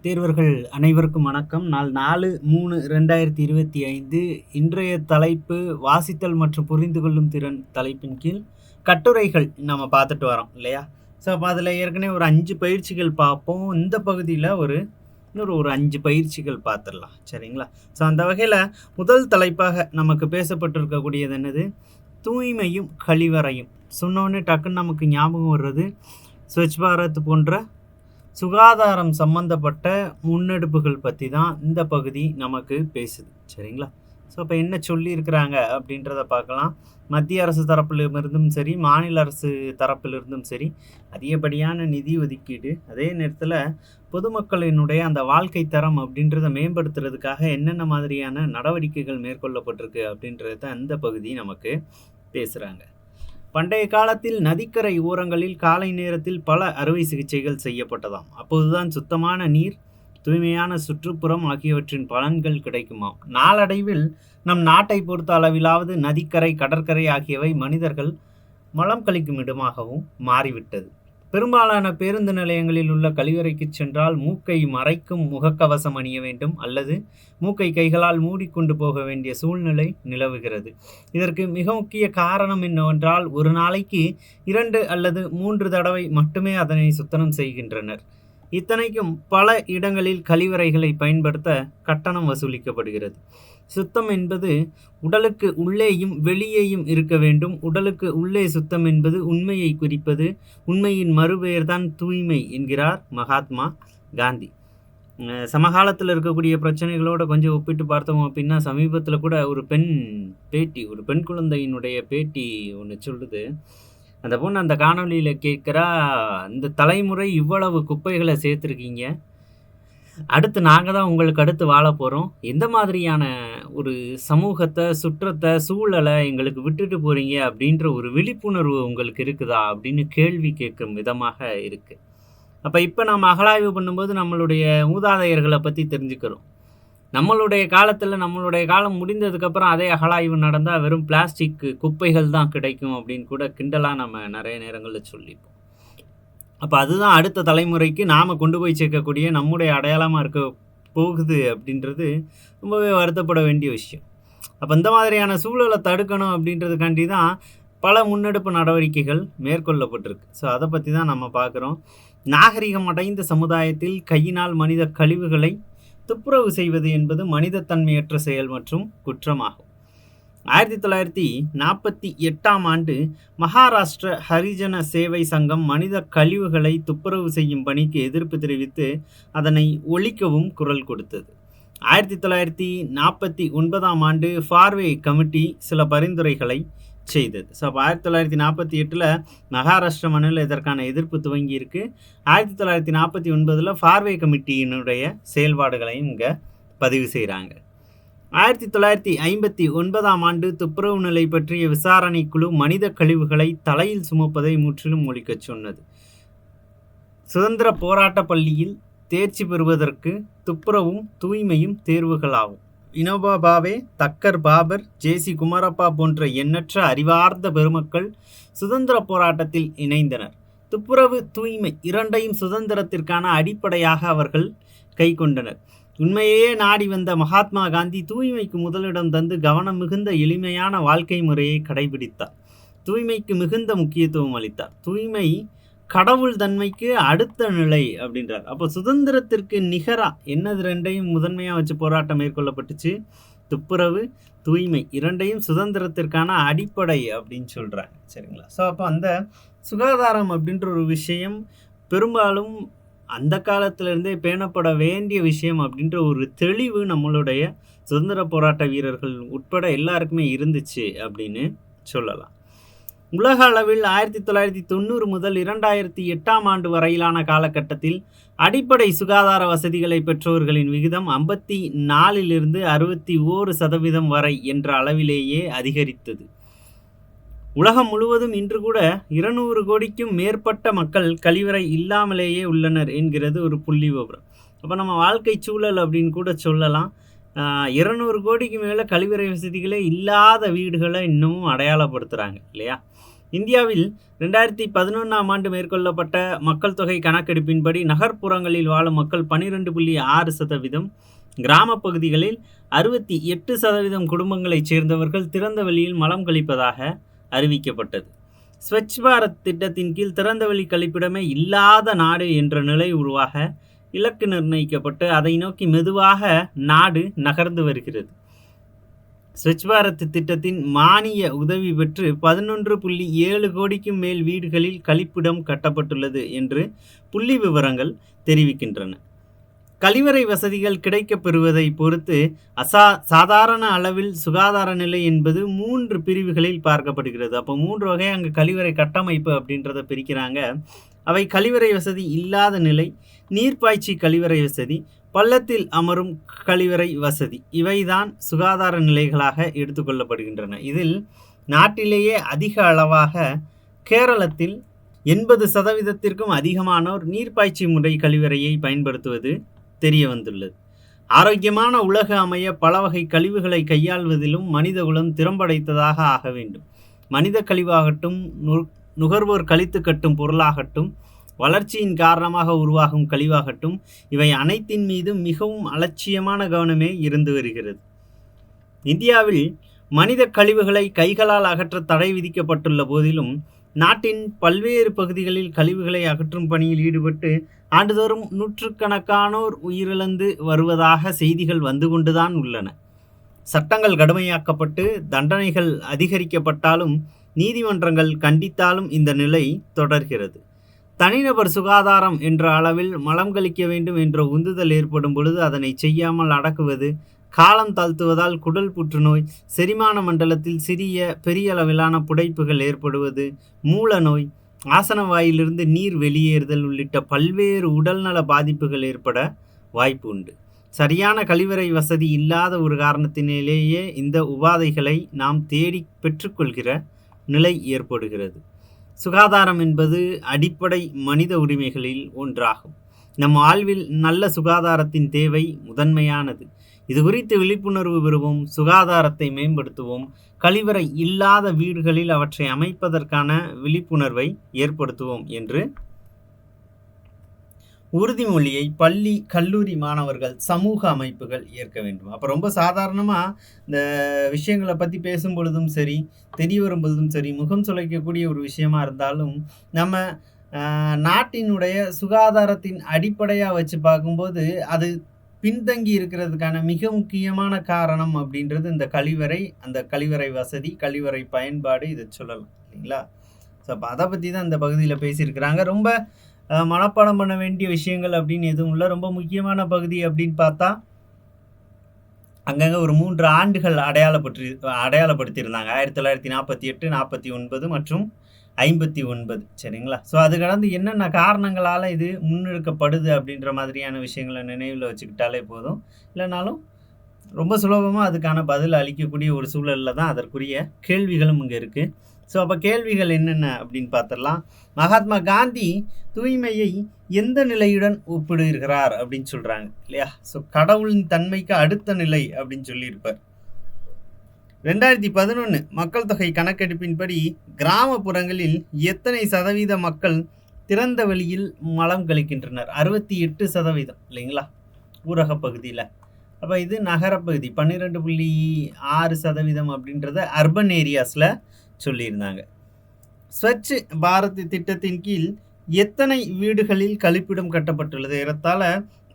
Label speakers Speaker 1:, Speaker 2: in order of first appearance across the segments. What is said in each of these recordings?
Speaker 1: தேர்வர்கள் அனைவருக்கும் வணக்கம். நாள் 4/3/2025. இன்றைய தலைப்பு வாசித்தல் மற்றும் புரிந்து கொள்ளும் திறன் தலைப்பின் கீழ் கட்டுரைகள் நம்ம பார்த்துட்டு வரோம் இல்லையா? ஸோ அப்போ அதில் ஏற்கனவே ஒரு 5 பயிற்சிகள் பார்ப்போம். இந்த பகுதியில் இன்னொரு 5 பயிற்சிகள் பார்த்துடலாம், சரிங்களா? ஸோ அந்த வகையில் முதல் தலைப்பாக நமக்கு பேசப்பட்டிருக்கக்கூடியது என்னது? தூய்மையும் கழிவறையும். சொன்னோடனே டக்குன்னு நமக்கு ஞாபகம் வர்றது ஸ்வச் பாரத் போன்ற சுகாதாரம் சம்பந்தப்பட்ட முன்னெடுப்புகள் பற்றி தான் இந்த பகுதி நமக்கு பேசுது, சரிங்களா? ஸோ அப்போ என்ன சொல்லியிருக்கிறாங்க அப்படின்றத பார்க்கலாம். மத்திய அரசு தரப்பிலிருந்தும் சரி, மாநில அரசு தரப்பிலிருந்தும் சரி, அதிகப்படியான நிதி ஒதுக்கீடு, அதே நேரத்தில் பொதுமக்களினுடைய அந்த வாழ்க்கை தரம் அப்படின்றத மேம்படுத்துறதுக்காக என்னென்ன மாதிரியான நடவடிக்கைகள் மேற்கொள்ளப்பட்டிருக்கு அப்படின்றத அந்த பகுதி நமக்கு பேசுகிறாங்க. பண்டைய காலத்தில் நதிக்கரை ஓரங்களில் காலை நேரத்தில் பல அறுவை சிகிச்சைகள் செய்யப்பட்டதாம். அப்போதுதான் சுத்தமான நீர், தூய்மையான சுற்றுப்புறம் ஆகியவற்றின் பலன்கள் கிடைக்குமாம். நாளடைவில் நம் நாட்டை பொறுத்த அளவிலாவது நதிக்கரை, கடற்கரை ஆகியவை மனிதர்கள் மலம் கழிக்கும் இடமாகவும் மாறிவிட்டது. பெரும்பாலான பேருந்து நிலையங்களில் உள்ள கழிவறைக்கு சென்றால் மூக்கை மறைக்கும் முகக்கவசம் அணிய வேண்டும் அல்லது மூக்கை கைகளால் மூடிக்கொண்டு போக வேண்டிய சூழ்நிலை நிலவுகிறது. இதற்கு மிக முக்கிய காரணம் என்னவென்றால், ஒரு நாளைக்கு 2 அல்லது 3 தடவை மட்டுமே அதனை சுத்தம் செய்கின்றனர். இத்தனைக்கும் பல இடங்களில் கழிவறைகளை பயன்படுத்த கட்டணம் வசூலிக்கப்படுகிறது. சுத்தம் என்பது உடலுக்கு உள்ளேயும் வெளியேயும் இருக்க வேண்டும். உடலுக்கு உள்ளே சுத்தம் என்பது உண்மையை குறிப்பது. உண்மையின் மறுபெயர்தான் தூய்மை என்கிறார் மகாத்மா காந்தி. சமகாலத்தில் இருக்கக்கூடிய பிரச்சனைகளோட கொஞ்சம் ஒப்பிட்டு பார்த்தோம் அப்படின்னா, சமீபத்தில் கூட ஒரு பெண் குழந்தையினுடைய பேட்டி ஒன்று சொல்லுது. அந்த பொண்ணு அந்த காணொலியில் கேட்குறா, இந்த தலைமுறை இவ்வளவு குப்பைகளை சேர்த்துருக்கீங்க, அடுத்து நாங்கள் தான் உங்களுக்கு அடுத்து வாழ போகிறோம், எந்த மாதிரியான ஒரு சமூகத்தை, சுற்றத்தை, சூழலை எங்களுக்கு விட்டுட்டு போகிறீங்க அப்படின்ற ஒரு விழிப்புணர்வு உங்களுக்கு இருக்குதா அப்படின்னு கேள்வி கேட்கும் விதமாக இருக்குது. அப்போ இப்போ நம்ம அகழாய்வு பண்ணும்போது நம்மளுடைய மூதாதையர்களை பற்றி தெரிஞ்சுக்கிறோம். நம்மளுடைய காலத்தில், நம்மளுடைய காலம் முடிந்ததுக்கப்புறம் அதே அகழாய்வு நடந்தால் வெறும் பிளாஸ்டிக் குப்பைகள் தான் கிடைக்கும் அப்படின்னு கூட கிண்டலாக நம்ம நிறைய நேரங்களில் சொல்லிப்போம். அப்போ அதுதான் அடுத்த தலைமுறைக்கு நாம் கொண்டு போய் சேர்க்கக்கூடிய நம்முடைய அடையாளமாக இருக்க போகுது அப்படின்றது ரொம்பவே வருத்தப்பட வேண்டிய விஷயம். அப்போ இந்த மாதிரியான சூழலை தடுக்கணும் அப்படின்றதுக்காண்டி தான் பல முன்னெடுப்பு நடவடிக்கைகள் மேற்கொள்ளப்பட்டிருக்கு. ஸோ அதை பற்றி தான் நம்ம பார்க்குறோம். நாகரிகம் அடைந்த சமுதாயத்தில் கையினால் மனித கழிவுகளை துப்புரவு செய்வது என்பது மனிதத்தன்மையற்ற செயல் மற்றும் குற்றமாகும். 1948ஆம் ஆண்டு மகாராஷ்டிர ஹரிஜன சேவை சங்கம் மனித கழிவுகளை துப்புரவு செய்யும் பணிக்கு எதிர்ப்பு தெரிவித்து அதனை ஒழிக்கவும் குரல் கொடுத்தது. 1949ஆம் ஆண்டு ஃபார்வே கமிட்டி சில பரிந்துரைகளை செய்தது. ஸோ அப்போ 1948 மகாராஷ்டிர மாநில இதற்கான எதிர்ப்பு துவங்கி இருக்கு. 1949 ஃபார்வே கமிட்டியினுடைய செயல்பாடுகளையும் இங்கே பதிவு செய்கிறாங்க. 1959ஆம் ஆண்டு துப்புரவு நிலை பற்றிய விசாரணை குழு மனித கழிவுகளை தலையில் சுமப்பதை முற்றிலும் ஒழிக்கச் சொன்னது. சுதந்திர போராட்ட பள்ளியில் தேர்ச்சி பெறுவதற்கு துப்புரவும் தூய்மையும் தேர்வுகளாகும். Vinoba Bhave, Tucker Babur, J.C.. குமரப்பா போன்ற எண்ணற்ற அறிவார்ந்த பெருமக்கள் சுதந்திர போராட்டத்தில் இணைந்தனர். துப்புரவு, தூய்மை இரண்டையும் சுதந்திரத்திற்கான அடிப்படையாக அவர்கள் கை கொண்டனர். உண்மையே நாடி வந்த மகாத்மா காந்தி தூய்மைக்கு முதலிடம் தந்து கவனம் மிகுந்த எளிமையான வாழ்க்கை முறையை கடைபிடித்தார். தூய்மைக்கு மிகுந்த முக்கியத்துவம் அளித்தார். தூய்மை கடவுள் தன்மைக்கு அடுத்த நிலை அப்படின்றார். அப்போ சுதந்திரத்திற்கு நிகரா என்னது ரெண்டையும் முதன்மையாக வச்சு போராட்டம் மேற்கொள்ளப்பட்டுச்சு? துப்புரவு, தூய்மை இரண்டையும் சுதந்திரத்திற்கான அடிப்படை அப்படின்னு சொல்கிறாங்க, சரிங்களா? ஸோ அப்போ அந்த சுகாதாரம் அப்படின்ற ஒரு விஷயம் பெரும்பாலும் அந்த காலத்திலேருந்தே பேணப்பட வேண்டிய விஷயம் அப்படின்ற ஒரு தெளிவு நம்மளுடைய சுதந்திர போராட்ட வீரர்கள் உட்பட எல்லாருக்குமே இருந்துச்சு அப்படின்னு சொல்லலாம். உலக அளவில் 1990 முதல் 2008ஆம் ஆண்டு வரையிலான காலகட்டத்தில் அடிப்படை சுகாதார வசதிகளை பெற்றோர்களின் விகிதம் 54லிருந்து 61% வரை என்ற அளவிலேயே அதிகரித்தது. உலகம் முழுவதும் இன்று கூட 200 கோடிக்கும் மேற்பட்ட மக்கள் கழிவறை இல்லாமலேயே உள்ளனர் என்கிறது ஒரு புள்ளி விவரம். அப்போ நம்ம வாழ்க்கை சூழல் அப்படின்னு கூட சொல்லலாம். 200 கோடிக்கு மேலே கழிவறை வசதிகளே இல்லாத வீடுகளை இன்னமும் அடையாளப்படுத்துகிறாங்க இல்லையா? இந்தியாவில் 2011ஆம் ஆண்டு மேற்கொள்ளப்பட்ட மக்கள் தொகை கணக்கெடுப்பின்படி நகர்ப்புறங்களில் வாழும் மக்கள் 12.6%, கிராமப் பகுதிகளில் 68% குடும்பங்களைச் சேர்ந்தவர்கள் திறந்த வெளியில் மலம் கழிப்பதாக அறிவிக்கப்பட்டது. ஸ்வச் பாரத் திட்டத்தின் கீழ் திறந்தவெளி கழிப்பிடமே இல்லாத நாடு என்ற நிலை உருவாக இலக்கு நிர்ணயிக்கப்பட்டு அதை நோக்கி மெதுவாக நாடு நகர்ந்து வருகிறது. ஸ்வச் பாரத் திட்டத்தின் மானிய உதவி பெற்று 11.7 கோடிக்கும் மேல் வீடுகளில் கழிப்பிடம் கட்டப்பட்டுள்ளது என்று புள்ளி விவரங்கள் தெரிவிக்கின்றன. கழிவறை வசதிகள் கிடைக்கப் பெறுவதை பொறுத்து சாதாரண அளவில் சுகாதார நிலை என்பது 3 பிரிவுகளில் பார்க்கப்படுகிறது. அப்போ 3 வகை அங்கே கழிவறை கட்டமைப்பு அப்படின்றத பிரிக்கிறாங்க. அவை கழிவறை வசதி இல்லாத நிலை, நீர்ப்பாய்ச்சி கழிவறை வசதி, பள்ளத்தில் அமரும் கழிவறை வசதி, இவைதான் சுகாதார நிலைகளாக எடுத்துக்கொள்ளப்படுகின்றன. இதில் நாட்டிலேயே அதிக அளவாக கேரளத்தில் 80%த்திற்கும் அதிகமானோர் நீர்ப்பாய்ச்சி முறை கழிவறையை பயன்படுத்துவது தெரிய வந்துள்ளது. ஆரோக்கியமான உலக அமைய பல வகை கழிவுகளை கையாள்வதிலும் மனிதகுலம் திறம்படைத்ததாக ஆக வேண்டும். மனித கழிவாகட்டும், நுகர்வோர் கழித்து கட்டும் பொருளாகட்டும், வளர்ச்சியின் காரணமாக உருவாகும் கழிவாகட்டும், இவை அனைத்தின் மீதும் மிகவும் அலட்சியமான கவனமே இருந்து வருகிறது. இந்தியாவில் மனித கழிவுகளை கைகளால் அகற்ற தடை விதிக்கப்பட்டுள்ள போதிலும் நாட்டின் பல்வேறு பகுதிகளில் கழிவுகளை அகற்றும் பணியில் ஈடுபட்டு ஆண்டுதோறும் நூற்றுக்கணக்கானோர் உயிரிழந்து வருவதாக செய்திகள் வந்து கொண்டுதான் உள்ளன. சட்டங்கள் கடுமையாக்கப்பட்டு தண்டனைகள் அதிகரிக்கப்பட்டாலும் நீதிமன்றங்கள் கண்டித்தாலும் இந்த நிலை தொடர்கிறது. தனிநபர் சுகாதாரம் என்ற அளவில் மலம் கழிக்க வேண்டும் என்ற உந்துதல் ஏற்படும் பொழுது அதனை செய்யாமல் அடக்குவது, காலம் தாழ்த்துவதால் குடல் புற்றுநோய், செரிமான மண்டலத்தில் சிறிய பெரிய அளவிலான புடைப்புகள் ஏற்படுவது, மூல நோய், ஆசன வாயிலிருந்து நீர் வெளியேறுதல் உள்ளிட்ட பல்வேறு உடல்நல பாதிப்புகள் ஏற்பட வாய்ப்பு உண்டு. சரியான கழிவறை வசதி இல்லாத ஒரு காரணத்தினாலேயே இந்த உபாதைகளை நாம் தேடி பெற்றுக்கொள்கிற நிலை ஏற்படுகிறது. சுகாதாரம் என்பது அடிப்படை மனித உரிமைகளில் ஒன்றாகும். நம் வாழ்வில் நல்ல சுகாதாரத்தின் தேவை முதன்மையானது. இது குறித்து விழிப்புணர்வு பெறுவோம், சுகாதாரத்தை மேம்படுத்துவோம், கழிவறை இல்லாத வீடுகளில் அவற்றை அமைப்பதற்கான விழிப்புணர்வை ஏற்படுத்துவோம் என்று உறுதிமொழியை பள்ளி, கல்லூரி மாணவர்கள், சமூக அமைப்புகள் ஏற்க வேண்டும். அப்போ ரொம்ப சாதாரணமாக இந்த விஷயங்களை பற்றி பேசும் பொழுதும் சரி, தெரிய வரும் பொழுதும் சரி, முகம் சுளைக்கக்கூடிய ஒரு விஷயமா இருந்தாலும் நம்ம நாட்டினுடைய சுகாதாரத்தின் அடிப்படையாக வச்சு பார்க்கும்போது அது பின்தங்கி இருக்கிறதுக்கான மிக முக்கியமான காரணம் அப்படின்றது இந்த கழிவறை, அந்த கழிவறை வசதி, கழிவறை பயன்பாடு, இதை சொல்லலாம் இல்லைங்களா? ஸோ அப்போ அதை பற்றி தான் இந்த பகுதியில் பேசியிருக்கிறாங்க. ரொம்ப மனப்பாடம் பண்ண வேண்டிய விஷயங்கள் அப்படின்னு எதுவும் இல்லை. ரொம்ப முக்கியமான பகுதி அப்படின்னு பார்த்தா அங்கங்கே ஒரு 3 ஆண்டுகள் அடையாளப்படுத்தியிருந்தாங்க. 1948, 49 மற்றும் 59. சரிங்களா? ஸோ அது கடந்து என்னென்ன காரணங்களால் இது முன்னெடுக்கப்படுது அப்படின்ற மாதிரியான விஷயங்களை நினைவில் வச்சுக்கிட்டாலே போதும். இல்லைனாலும் ரொம்ப சுலபமாக அதுக்கான பதில் அளிக்கக்கூடிய ஒரு சூழலில் தான் அதற்குரிய கேள்விகளும் இங்கே இருக்குது. ஸோ அப்போ கேள்விகள் என்னென்ன அப்படின்னு பார்த்துடலாம். மகாத்மா காந்தி தூய்மையை எந்த நிலையுடன் ஒப்பிடுகிறார் அப்படின்னு சொல்கிறாங்க இல்லையா? ஸோ கடவுளின் தன்மைக்கு அடுத்த நிலை அப்படின்னு சொல்லியிருப்பார். 2011 மக்கள் தொகை கணக்கெடுப்பின்படி கிராமப்புறங்களில் எத்தனை சதவீத மக்கள் திறந்த வெளியில் மலம் கழிக்கின்றனர்? 68% இல்லைங்களா ஊரக பகுதியில். அப்போ இது நகரப்பகுதி 12.6% அப்படின்றத அர்பன் ஏரியாஸில் சொல்லியிருந்தாங்க. ஸ்வச் பாரத் திட்டத்தின் கீழ் எத்தனை வீடுகளில் கழிப்பிடம் கட்டப்பட்டுள்ளது? ஏறத்தாழ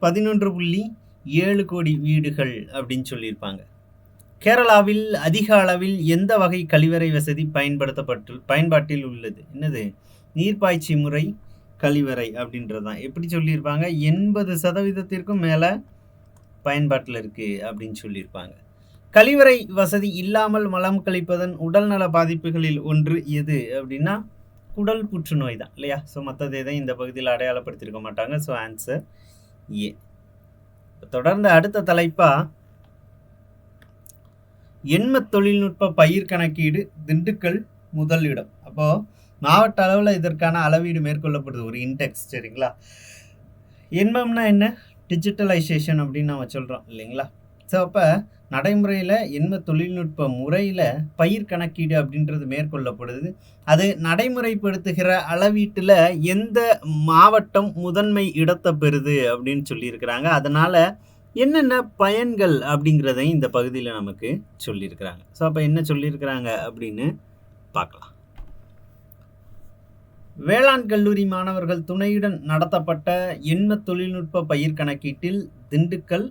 Speaker 1: 11.7 கோடி வீடுகள் அப்படின்னு சொல்லியிருப்பாங்க. கேரளாவில் அதிக அளவில் எந்த வகை கழிவறை வசதி பயன்பாட்டில் உள்ளது? என்னது? நீர்ப்பாய்ச்சி முறை கழிவறை அப்படின்றது தான். எப்படி சொல்லியிருப்பாங்க? 80%த்திற்கும் மேலே பயன்பாட்டில் இருக்குது அப்படின்னு சொல்லியிருப்பாங்க. கழிவறை வசதி இல்லாமல் மலம் கழிப்பதன் உடல்நல பாதிப்புகளில் ஒன்று எது அப்படின்னா குடல் புற்றுநோய் தான் இல்லையா? ஸோ மற்றது எதையும் இந்த பகுதியில் அடையாளப்படுத்தியிருக்க மாட்டாங்க. So answer A. தொடர்ந்து அடுத்த தலைப்பாக எண்ம தொழில்நுட்ப பயிர் கணக்கீடு திண்டுக்கல் முதலிடம். அப்போது மாவட்ட அளவில் இதற்கான அளவீடு மேற்கொள்ளப்படுது, ஒரு இன்டெக்ஸ். சரிங்களா? எண்மம்னா என்ன? டிஜிட்டலைசேஷன் அப்படின்னு நம்ம சொல்கிறோம் இல்லைங்களா? ஸோ அப்போ நடைமுறையில் எண்ம தொழில்நுட்ப முறையில் பயிர் கணக்கீடு அப்படின்றது மேற்கொள்ளப்படுது. அது நடைமுறைப்படுத்துகிற அளவீட்டில் எந்த மாவட்டம் முதன்மை இடத்தை பெறுது அப்படின்னு சொல்லியிருக்கிறாங்க. அதனால் என்னென்ன பயன்கள் அப்படிங்கிறதையும் இந்த பகுதியில் நமக்கு சொல்லியிருக்கிறாங்க. ஸோ அப்போ என்ன சொல்லியிருக்கிறாங்க அப்படின்னு பார்க்கலாம். வேளாண் கல்லூரி மாணவர்கள் துணையுடன் நடத்தப்பட்ட எண்ம தொழில்நுட்ப பயிர் கணக்கீட்டில் திண்டுக்கல்,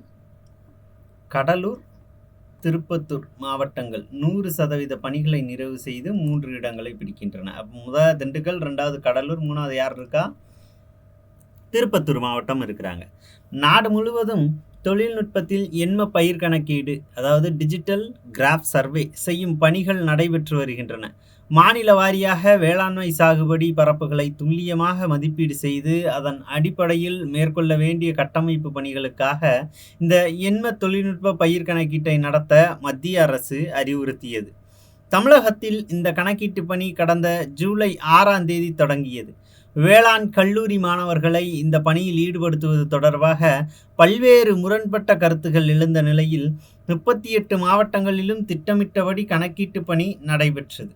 Speaker 1: கடலூர், திருப்பத்தூர் மாவட்டங்கள் 100% பணிகளை நிறைவு செய்து 3 இடங்களை பிடிக்கின்றன. முதல் திண்டுக்கல், 2வது கடலூர், 3வது யார் இருக்கா? திருப்பத்தூர் மாவட்டம் இருக்கிறாங்க. நாடு முழுவதும் தொழில்நுட்பத்தில் எண்ம பயிர் கணக்கீடு அதாவது டிஜிட்டல் கிராஃப் சர்வே செய்யும் பணிகள் நடைபெற்று வருகின்றன. மாநில வாரியாக வேளாண்மை சாகுபடி பரப்புகளை துல்லியமாக மதிப்பீடு செய்து அதன் அடிப்படையில் மேற்கொள்ள வேண்டிய கட்டமைப்பு பணிகளுக்காக இந்த எண்ம தொழில்நுட்ப பயிர் கணக்கீட்டை நடத்த மத்திய அரசு அறிவுறுத்தியது. தமிழகத்தில் இந்த கணக்கீட்டு பணி கடந்த ஜூலை 6ஆம் தேதி தொடங்கியது. வேளாண் கல்லூரி மாணவர்களை இந்த பணியில் ஈடுபடுத்துவது தொடர்பாக பல்வேறு முரண்பட்ட கருத்துகள் எழுந்த நிலையில் 38 மாவட்டங்களிலும் திட்டமிட்டபடி கணக்கீட்டு பணி நடைபெற்றது.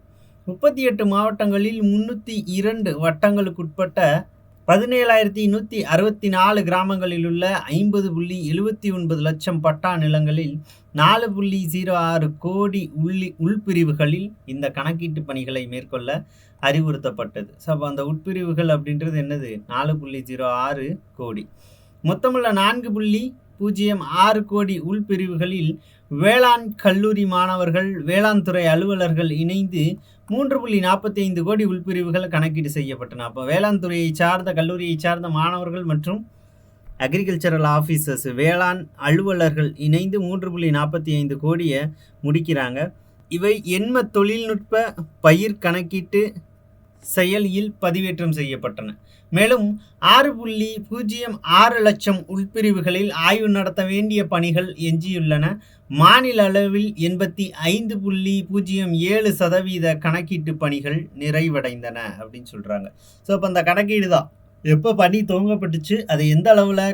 Speaker 1: 38 மாவட்டங்களில் 302 வட்டங்களுக்குட்பட்ட 17,164 கிராமங்களில் உள்ள 50.79 லட்சம் பட்டா நிலங்களில் 4.06 கோடி உள்பிரிவுகளில் இந்த கணக்கீட்டு பணிகளை மேற்கொள்ள அறிவுறுத்தப்பட்டது. ஸோ அப்போ அந்த உட்பிரிவுகள் அப்படின்றது என்னது? 4.06 கோடி. மொத்தமுள்ள 4.06 கோடி உள்பிரிவுகளில் வேளாண் கல்லூரி மாணவர்கள், வேளாண் துறை அலுவலர்கள் இணைந்து 3.45 கோடி உள்பிரிவுகள் கணக்கீடு செய்யப்பட்டன. அப்போ வேளாண் துறையை சார்ந்த கல்லூரியை சார்ந்த மாணவர்கள் மற்றும் அக்ரிகல்ச்சரல் ஆஃபீஸர்ஸ் வேளாண் அலுவலர்கள் இணைந்து 3.45 கோடியை முடிக்கிறாங்க. இவை எண்ம தொழில்நுட்ப பயிர் கணக்கீட்டு செயலியில் பதிவேற்றம் செய்யப்பட்டன. மேலும் 6.06 லட்சம் உள்பிரிவுகளில் ஆய்வு நடத்த வேண்டிய பணிகள் எஞ்சியுள்ளன. மாநில அளவில் 85.07% கணக்கீட்டு பணிகள் நிறைவடைந்தன அப்படின்னு சொல்றாங்க. ஸோ இப்போ அந்த கணக்கீடு தான் எப்போ பணி துவங்கப்பட்டுச்சு, அது எந்த அளவில்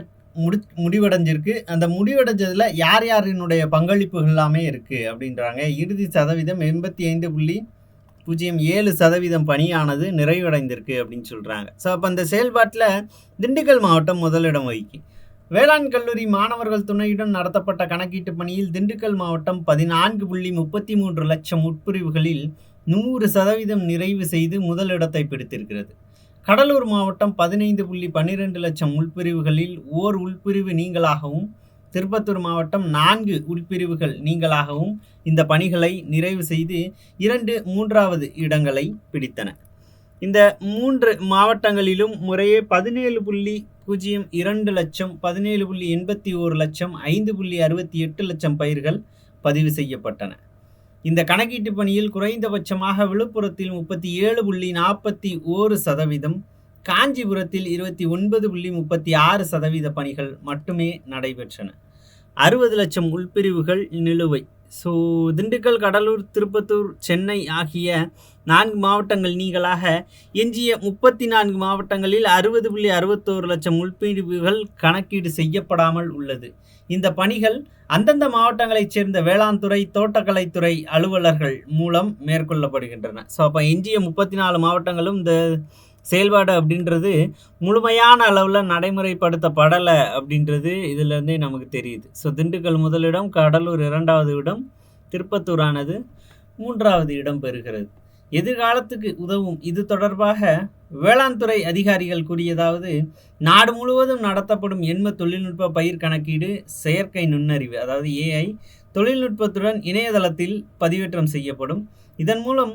Speaker 1: முடிவடைஞ்சிருக்கு, அந்த முடிவடைஞ்சதில் யார் யாரினுடைய பங்களிப்புகள் எல்லாமே இருக்குது அப்படின்றாங்க. இறுதி சதவீதம் 85.07% பணியானது நிறைவடைந்திருக்கு அப்படின்னு சொல்கிறாங்க. ஸோ அப்போ அந்த செயல்பாட்டில் திண்டுக்கல் மாவட்டம் முதலிடம் வகிக்கு. வேளாண் கல்லூரி மாணவர்கள் துணையுடன் நடத்தப்பட்ட கணக்கீட்டு பணியில் திண்டுக்கல் மாவட்டம் 14.33 லட்சம் உட்பிரிவுகளில் 100% நிறைவு செய்து முதலிடத்தை பிடித்திருக்கிறது. கடலூர் மாவட்டம் 15.12 லட்சம் உள்பிரிவுகளில் ஓர் உள்பிரிவு நீங்களாகவும், திருப்பத்தூர் மாவட்டம் 4 உள்பிரிவுகள் நீங்களாகவும் இந்த பணிகளை நிறைவு செய்து 3வது இடங்களை பிடித்தன. இந்த 3 மாவட்டங்களிலும் முறையே 17.02 லட்சம், 17.81 லட்சம், 5.68 லட்சம் பயிர்கள் பதிவு செய்யப்பட்டன. இந்த கணக்கீட்டு பணியில் குறைந்தபட்சமாக விழுப்புரத்தில் 37.41%, காஞ்சிபுரத்தில் 29.36% பணிகள் மட்டுமே நடைபெற்றன. 60 லட்சம் உள்பிரிவுகள் நிலுவை. ஸோ திண்டுக்கல், கடலூர், திருப்பத்தூர், சென்னை ஆகிய 4 மாவட்டங்கள் நீங்களாக எஞ்சிய 34 மாவட்டங்களில் 60.61 லட்சம் உள்பிரிவுகள் கணக்கீடு செய்யப்படாமல் உள்ளது. இந்த பணிகள் அந்தந்த மாவட்டங்களைச் சேர்ந்த வேளாண் துறை, தோட்டக்கலைத்துறை அலுவலர்கள் மூலம் மேற்கொள்ளப்படுகின்றன. ஸோ அப்போ எஞ்சிய 34 மாவட்டங்களும் இந்த செயல்பாடு அப்படின்றது முழுமையான அளவில் நடைமுறைப்படுத்தப்படலை அப்படின்றது இதிலேருந்தே நமக்கு தெரியுது. ஸோ திண்டுக்கல் முதலிடம், கடலூர் 2வது இடம், திருப்பத்தூரானது 3வது இடம் பெறுகிறது. எதிர்காலத்துக்கு உதவும் இது தொடர்பாக வேளாண் துறை அதிகாரிகள் கூறியதாவது, நாடு முழுவதும் நடத்தப்படும் எண்ம தொழில்நுட்ப பயிர் கணக்கீடு செயற்கை நுண்ணறிவு அதாவது AI தொழில்நுட்பத்துடன் இணையதளத்தில் பதிவேற்றம் செய்யப்படும். இதன் மூலம்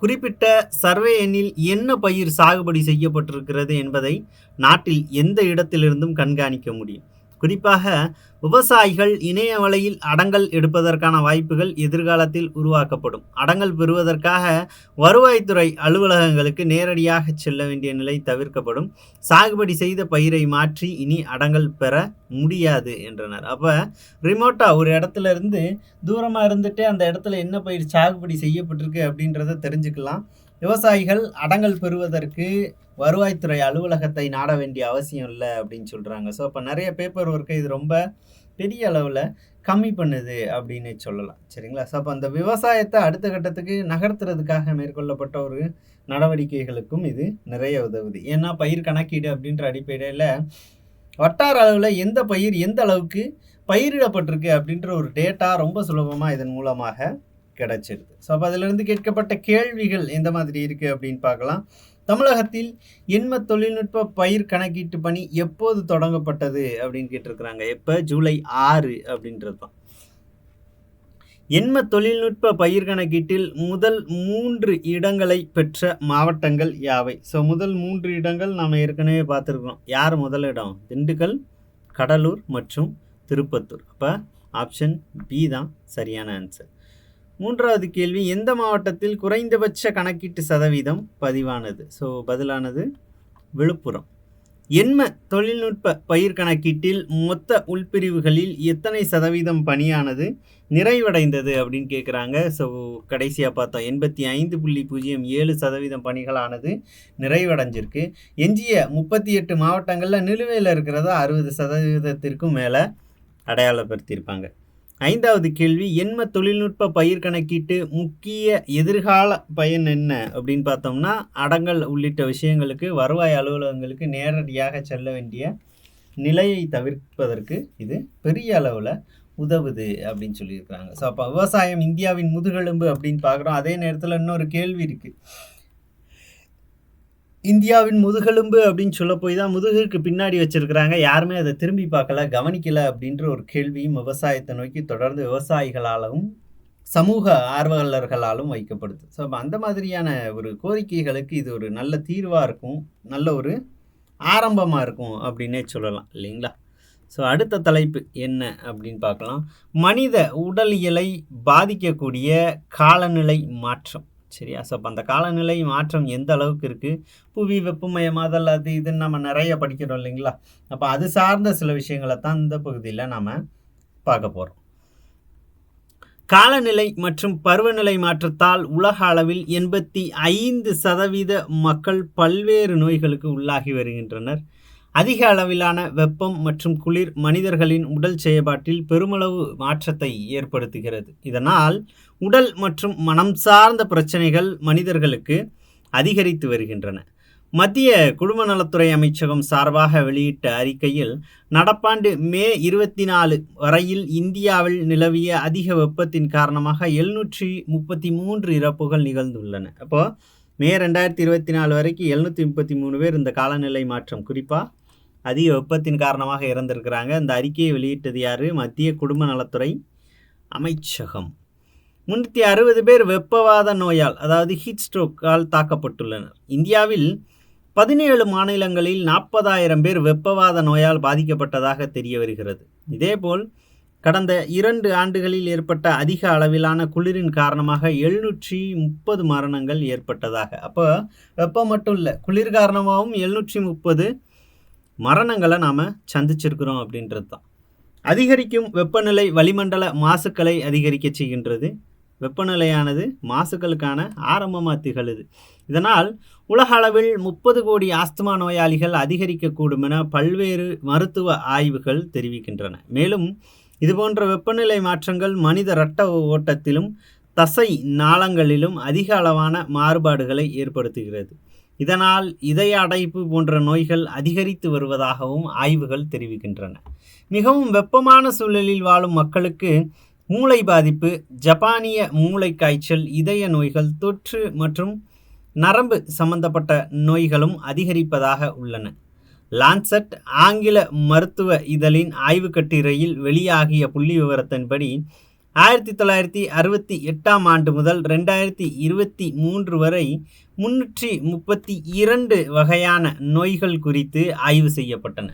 Speaker 1: குறிப்பிட்ட சர்வே எண்ணில் என்ன பயிர் சாகுபடி செய்யப்பட்டிருக்கிறது என்பதை நாட்டில் எந்த இடத்திலிருந்தும் கண்காணிக்க முடியும். குறிப்பாக விவசாயிகள் இணைய வலையில் அடங்கல் எடுப்பதற்கான வாய்ப்புகள் எதிர்காலத்தில் உருவாக்கப்படும். அடங்கல் பெறுவதற்காக வருவாய்த்துறை அலுவலகங்களுக்கு நேரடியாக செல்ல வேண்டிய நிலை தவிர்க்கப்படும். சாகுபடி செய்த பயிரை மாற்றி இனி அடங்கல் பெற முடியாது என்றனர். அப்போ ரிமோட்டாக ஒரு இடத்துல இருந்து தூரமாக இருந்துட்டு அந்த இடத்துல என்ன பயிர் சாகுபடி செய்யப்பட்டிருக்கு அப்படின்றத தெரிஞ்சுக்கலாம். விவசாயிகள் அடங்கல் பெறுவதற்கு வருவாய்த்துறை அலுவலகத்தை நாட வேண்டிய அவசியம் இல்லை அப்படின்னு சொல்கிறாங்க. ஸோ அப்போ நிறைய பேப்பர் ஒர்க்கு இது ரொம்ப பெரிய அளவில் கம்மி பண்ணுது அப்படின்னு சொல்லலாம். சரிங்களா? ஸோ அப்போ அந்த விவசாயத்தை அடுத்த கட்டத்துக்கு நகர்த்துறதுக்காக மேற்கொள்ளப்பட்ட ஒரு நடவடிக்கைகளுக்கும் இது நிறைய உதவுது. ஏன்னா பயிர் கணக்கீடு அப்படின்ற அடிப்படையில் வட்டார அளவில் எந்த பயிர் எந்த அளவுக்கு பயிரிடப்பட்டிருக்கு அப்படின்ற ஒரு டேட்டா ரொம்ப சுலபமாக இதன் மூலமாக கிடைச்சிருது. ஸோ அப்போ அதிலிருந்து கேட்கப்பட்ட கேள்விகள் எந்த மாதிரி இருக்குது அப்படின்னு பார்க்கலாம். தமிழகத்தில் எண்ம தொழில்நுட்ப பயிர் கணக்கீட்டு பணி எப்போது தொடங்கப்பட்டது அப்படின்னு கேட்டிருக்கிறாங்க. எப்போ? ஜூலை 6 அப்படின்றது தான். எண்ம தொழில்நுட்ப பயிர் கணக்கீட்டில் முதல் 3 இடங்களை பெற்ற மாவட்டங்கள் யாவை? ஸோ முதல் 3 இடங்கள் நாம் ஏற்கனவே பார்த்துருக்கோம். யார் முதல் இடம்? திண்டுக்கல், கடலூர் மற்றும் திருப்பத்தூர். அப்போ ஆப்ஷன் பி தான் சரியான ஆன்சர். 3வது கேள்வி, எந்த மாவட்டத்தில் குறைந்தபட்ச கணக்கீட்டு சதவீதம் பதிவானது? ஸோ பதிலானது விழுப்புரம். எண்ம தொழில்நுட்ப பயிர் கணக்கீட்டில் மொத்த உள்பிரிவுகளில் எத்தனை சதவீதம் பணியானது நிறைவடைந்தது அப்படின்னு கேட்குறாங்க. ஸோ கடைசியாக பார்த்தோம் 85.07% பணிகளானது நிறைவடைஞ்சிருக்கு. எஞ்சிய 38 மாவட்டங்களில் நிலுவையில் இருக்கிறத 60% மேலே அடையாளப்படுத்தியிருப்பாங்க. 5வது கேள்வி, எண்ம தொழில்நுட்ப பயிர் கணக்கீட்டு முக்கிய எதிர்கால பயன் என்ன அப்படின்னு பார்த்தோம்னா, அடங்கல் உள்ளிட்ட விஷயங்களுக்கு வருவாய் அலுவலகங்களுக்கு நேரடியாக செல்ல வேண்டிய நிலையை தவிர்ப்பதற்கு இது பெரிய அளவில் உதவுது அப்படின்னு சொல்லியிருக்கிறாங்க. ஸோ அப்போ விவசாயம் இந்தியாவின் முதுகெலும்பு அப்படின்னு பார்க்குறோம். அதே நேரத்தில் இன்னொரு கேள்வி இருக்குது. இந்தியாவின் முதுகெலும்பு அப்படின்னு சொல்ல போய் தான் முதுகுக்கு பின்னாடி வச்சிருக்கிறாங்க, யாருமே அதை திரும்பி பார்க்கல, கவனிக்கல அப்படின்ற ஒரு கேள்வியும் விவசாயத்தை நோக்கி தொடர்ந்து விவசாயிகளாலும் சமூக ஆர்வலர்களாலும் வைக்கப்படுது. ஸோ அந்த மாதிரியான ஒரு கோரிக்கைகளுக்கு இது ஒரு நல்ல தீர்வாக இருக்கும், நல்ல ஒரு ஆரம்பமாக இருக்கும் அப்படின்னே சொல்லலாம் இல்லைங்களா? ஸோ அடுத்த தலைப்பு என்ன அப்படின்னு பார்க்கலாம். மனித உடலியலை பாதிக்கக்கூடிய காலநிலை மாற்றம். சரியா? ஸோ அப்போ அந்த காலநிலை மாற்றம் எந்த அளவுக்கு இருக்குது? புவி வெப்பமயமாதல் அது இதுன்னு நம்ம நிறைய படிக்கிறோம் இல்லைங்களா? அப்போ அது சார்ந்த சில விஷயங்களை தான் இந்த பகுதியில் நாம் பார்க்க போகிறோம். காலநிலை மற்றும் பருவநிலை மாற்றத்தால் உலக அளவில் 85% மக்கள் பல்வேறு நோய்களுக்கு உள்ளாகி வருகின்றனர். அதிக அளவிலான வெப்பம் மற்றும் குளிர் மனிதர்களின் உடல் செயல்பாட்டில் பெருமளவு மாற்றத்தை ஏற்படுத்துகிறது. இதனால் உடல் மற்றும் மனம் சார்ந்த பிரச்சனைகள் மனிதர்களுக்கு அதிகரித்து வருகின்றன. மத்திய குடும்ப நலத்துறை அமைச்சகம் சார்பாக வெளியிட்ட அறிக்கையில் நடப்பாண்டு மே 24 வரையில் இந்தியாவில் நிலவிய அதிக வெப்பத்தின் காரணமாக 733 இறப்புகள் நிகழ்ந்துள்ளன. அப்போது மே 2024 வரைக்கும் 733 பேர் இந்த காலநிலை மாற்றம் குறிப்பாக அதிக வெப்பத்தின் காரணமாக இறந்திருக்கிறாங்க. இந்த அறிக்கையை வெளியிட்டது யார்? மத்திய குடும்ப நலத்துறை அமைச்சகம். 360 பேர் வெப்பவாத நோயால் அதாவது ஹீட் ஸ்ட்ரோக்கால் தாக்கப்பட்டுள்ளனர். இந்தியாவில் 17 மாநிலங்களில் 40,000 பேர் வெப்பவாத நோயால் பாதிக்கப்பட்டதாக தெரிய வருகிறது. இதேபோல் கடந்த 2 ஆண்டுகளில் ஏற்பட்ட அதிக அளவிலான குளிரின் காரணமாக 730 மரணங்கள் ஏற்பட்டதாக. அப்போ வெப்பம் மட்டும் இல்லை, குளிர் காரணமாகவும் 730 மரணங்களை நாம் சந்திச்சிருக்கிறோம் அப்படின்றது தான். அதிகரிக்கும் வெப்பநிலை வளிமண்டல மாசுக்களை அதிகரிக்க செய்கின்றது. வெப்பநிலையானது மாசுக்களுக்கான ஆரம்பமாக திகழுது. இதனால் உலக அளவில் 30 கோடி ஆஸ்துமா நோயாளிகள் அதிகரிக்கக்கூடும் என பல்வேறு மருத்துவ ஆய்வுகள் தெரிவிக்கின்றன. மேலும் இதுபோன்ற வெப்பநிலை மாற்றங்கள் மனித இரத்த ஓட்டத்திலும் தசை நாளங்களிலும் அதிக அளவான மாறுபாடுகளை ஏற்படுத்துகிறது. இதனால் இதய அடைப்பு போன்ற நோய்கள் அதிகரித்து வருவதாகவும் ஆய்வுகள் தெரிவிக்கின்றன. மிகவும் வெப்பமான சூழலில் வாழும் மக்களுக்கு மூளை பாதிப்பு, ஜப்பானிய மூளை காய்ச்சல், இதய நோய்கள், தொற்று மற்றும் நரம்பு சம்பந்தப்பட்ட நோய்களும் அதிகரிப்பதாக உள்ளன. லான்செட் ஆங்கில மருத்துவ இதழின் ஆய்வு கட்டுரையில் வெளியாகிய புள்ளி விவரத்தின்படி 1968 ஆண்டு முதல் 2023 வரை 332 வகையான நோய்கள் குறித்து ஆய்வு செய்யப்பட்டன.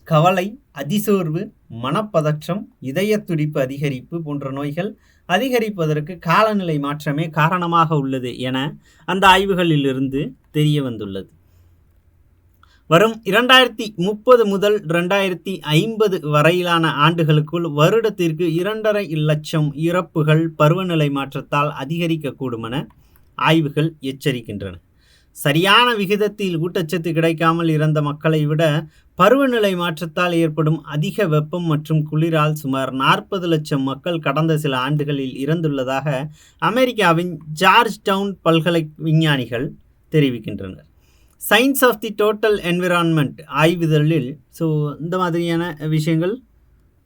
Speaker 1: கவலை, அதிசோர்வு, மனப்பதற்றம், இதய துடிப்பு அதிகரிப்பு போன்ற நோய்கள் அதிகரிப்பதற்கு காலநிலை மாற்றமே காரணமாக உள்ளது என அந்த ஆய்வுகளிலிருந்து தெரிய வந்துள்ளது. வரும் 2030 முதல் 2050 வரையிலான ஆண்டுகளுக்குள் வருடத்திற்கு 2.5 லட்சம் இறப்புகள் பருவநிலை மாற்றத்தால் அதிகரிக்கக்கூடும் என ஆய்வுகள் எச்சரிக்கின்றன. சரியான விகிதத்தில் ஊட்டச்சத்து கிடைக்காமல் இறந்த மக்களை விட பருவநிலை மாற்றத்தால் ஏற்படும் அதிக வெப்பம் மற்றும் குளிரால் சுமார் 40 லட்சம் மக்கள் கடந்த சில ஆண்டுகளில் இறந்துள்ளதாக அமெரிக்காவின் ஜார்ஜ் டவுன் பல்கலை விஞ்ஞானிகள் தெரிவிக்கின்றனர். Science of the total environment ஆய்விதழில் இந்த மாதிரியான விஷயங்கள்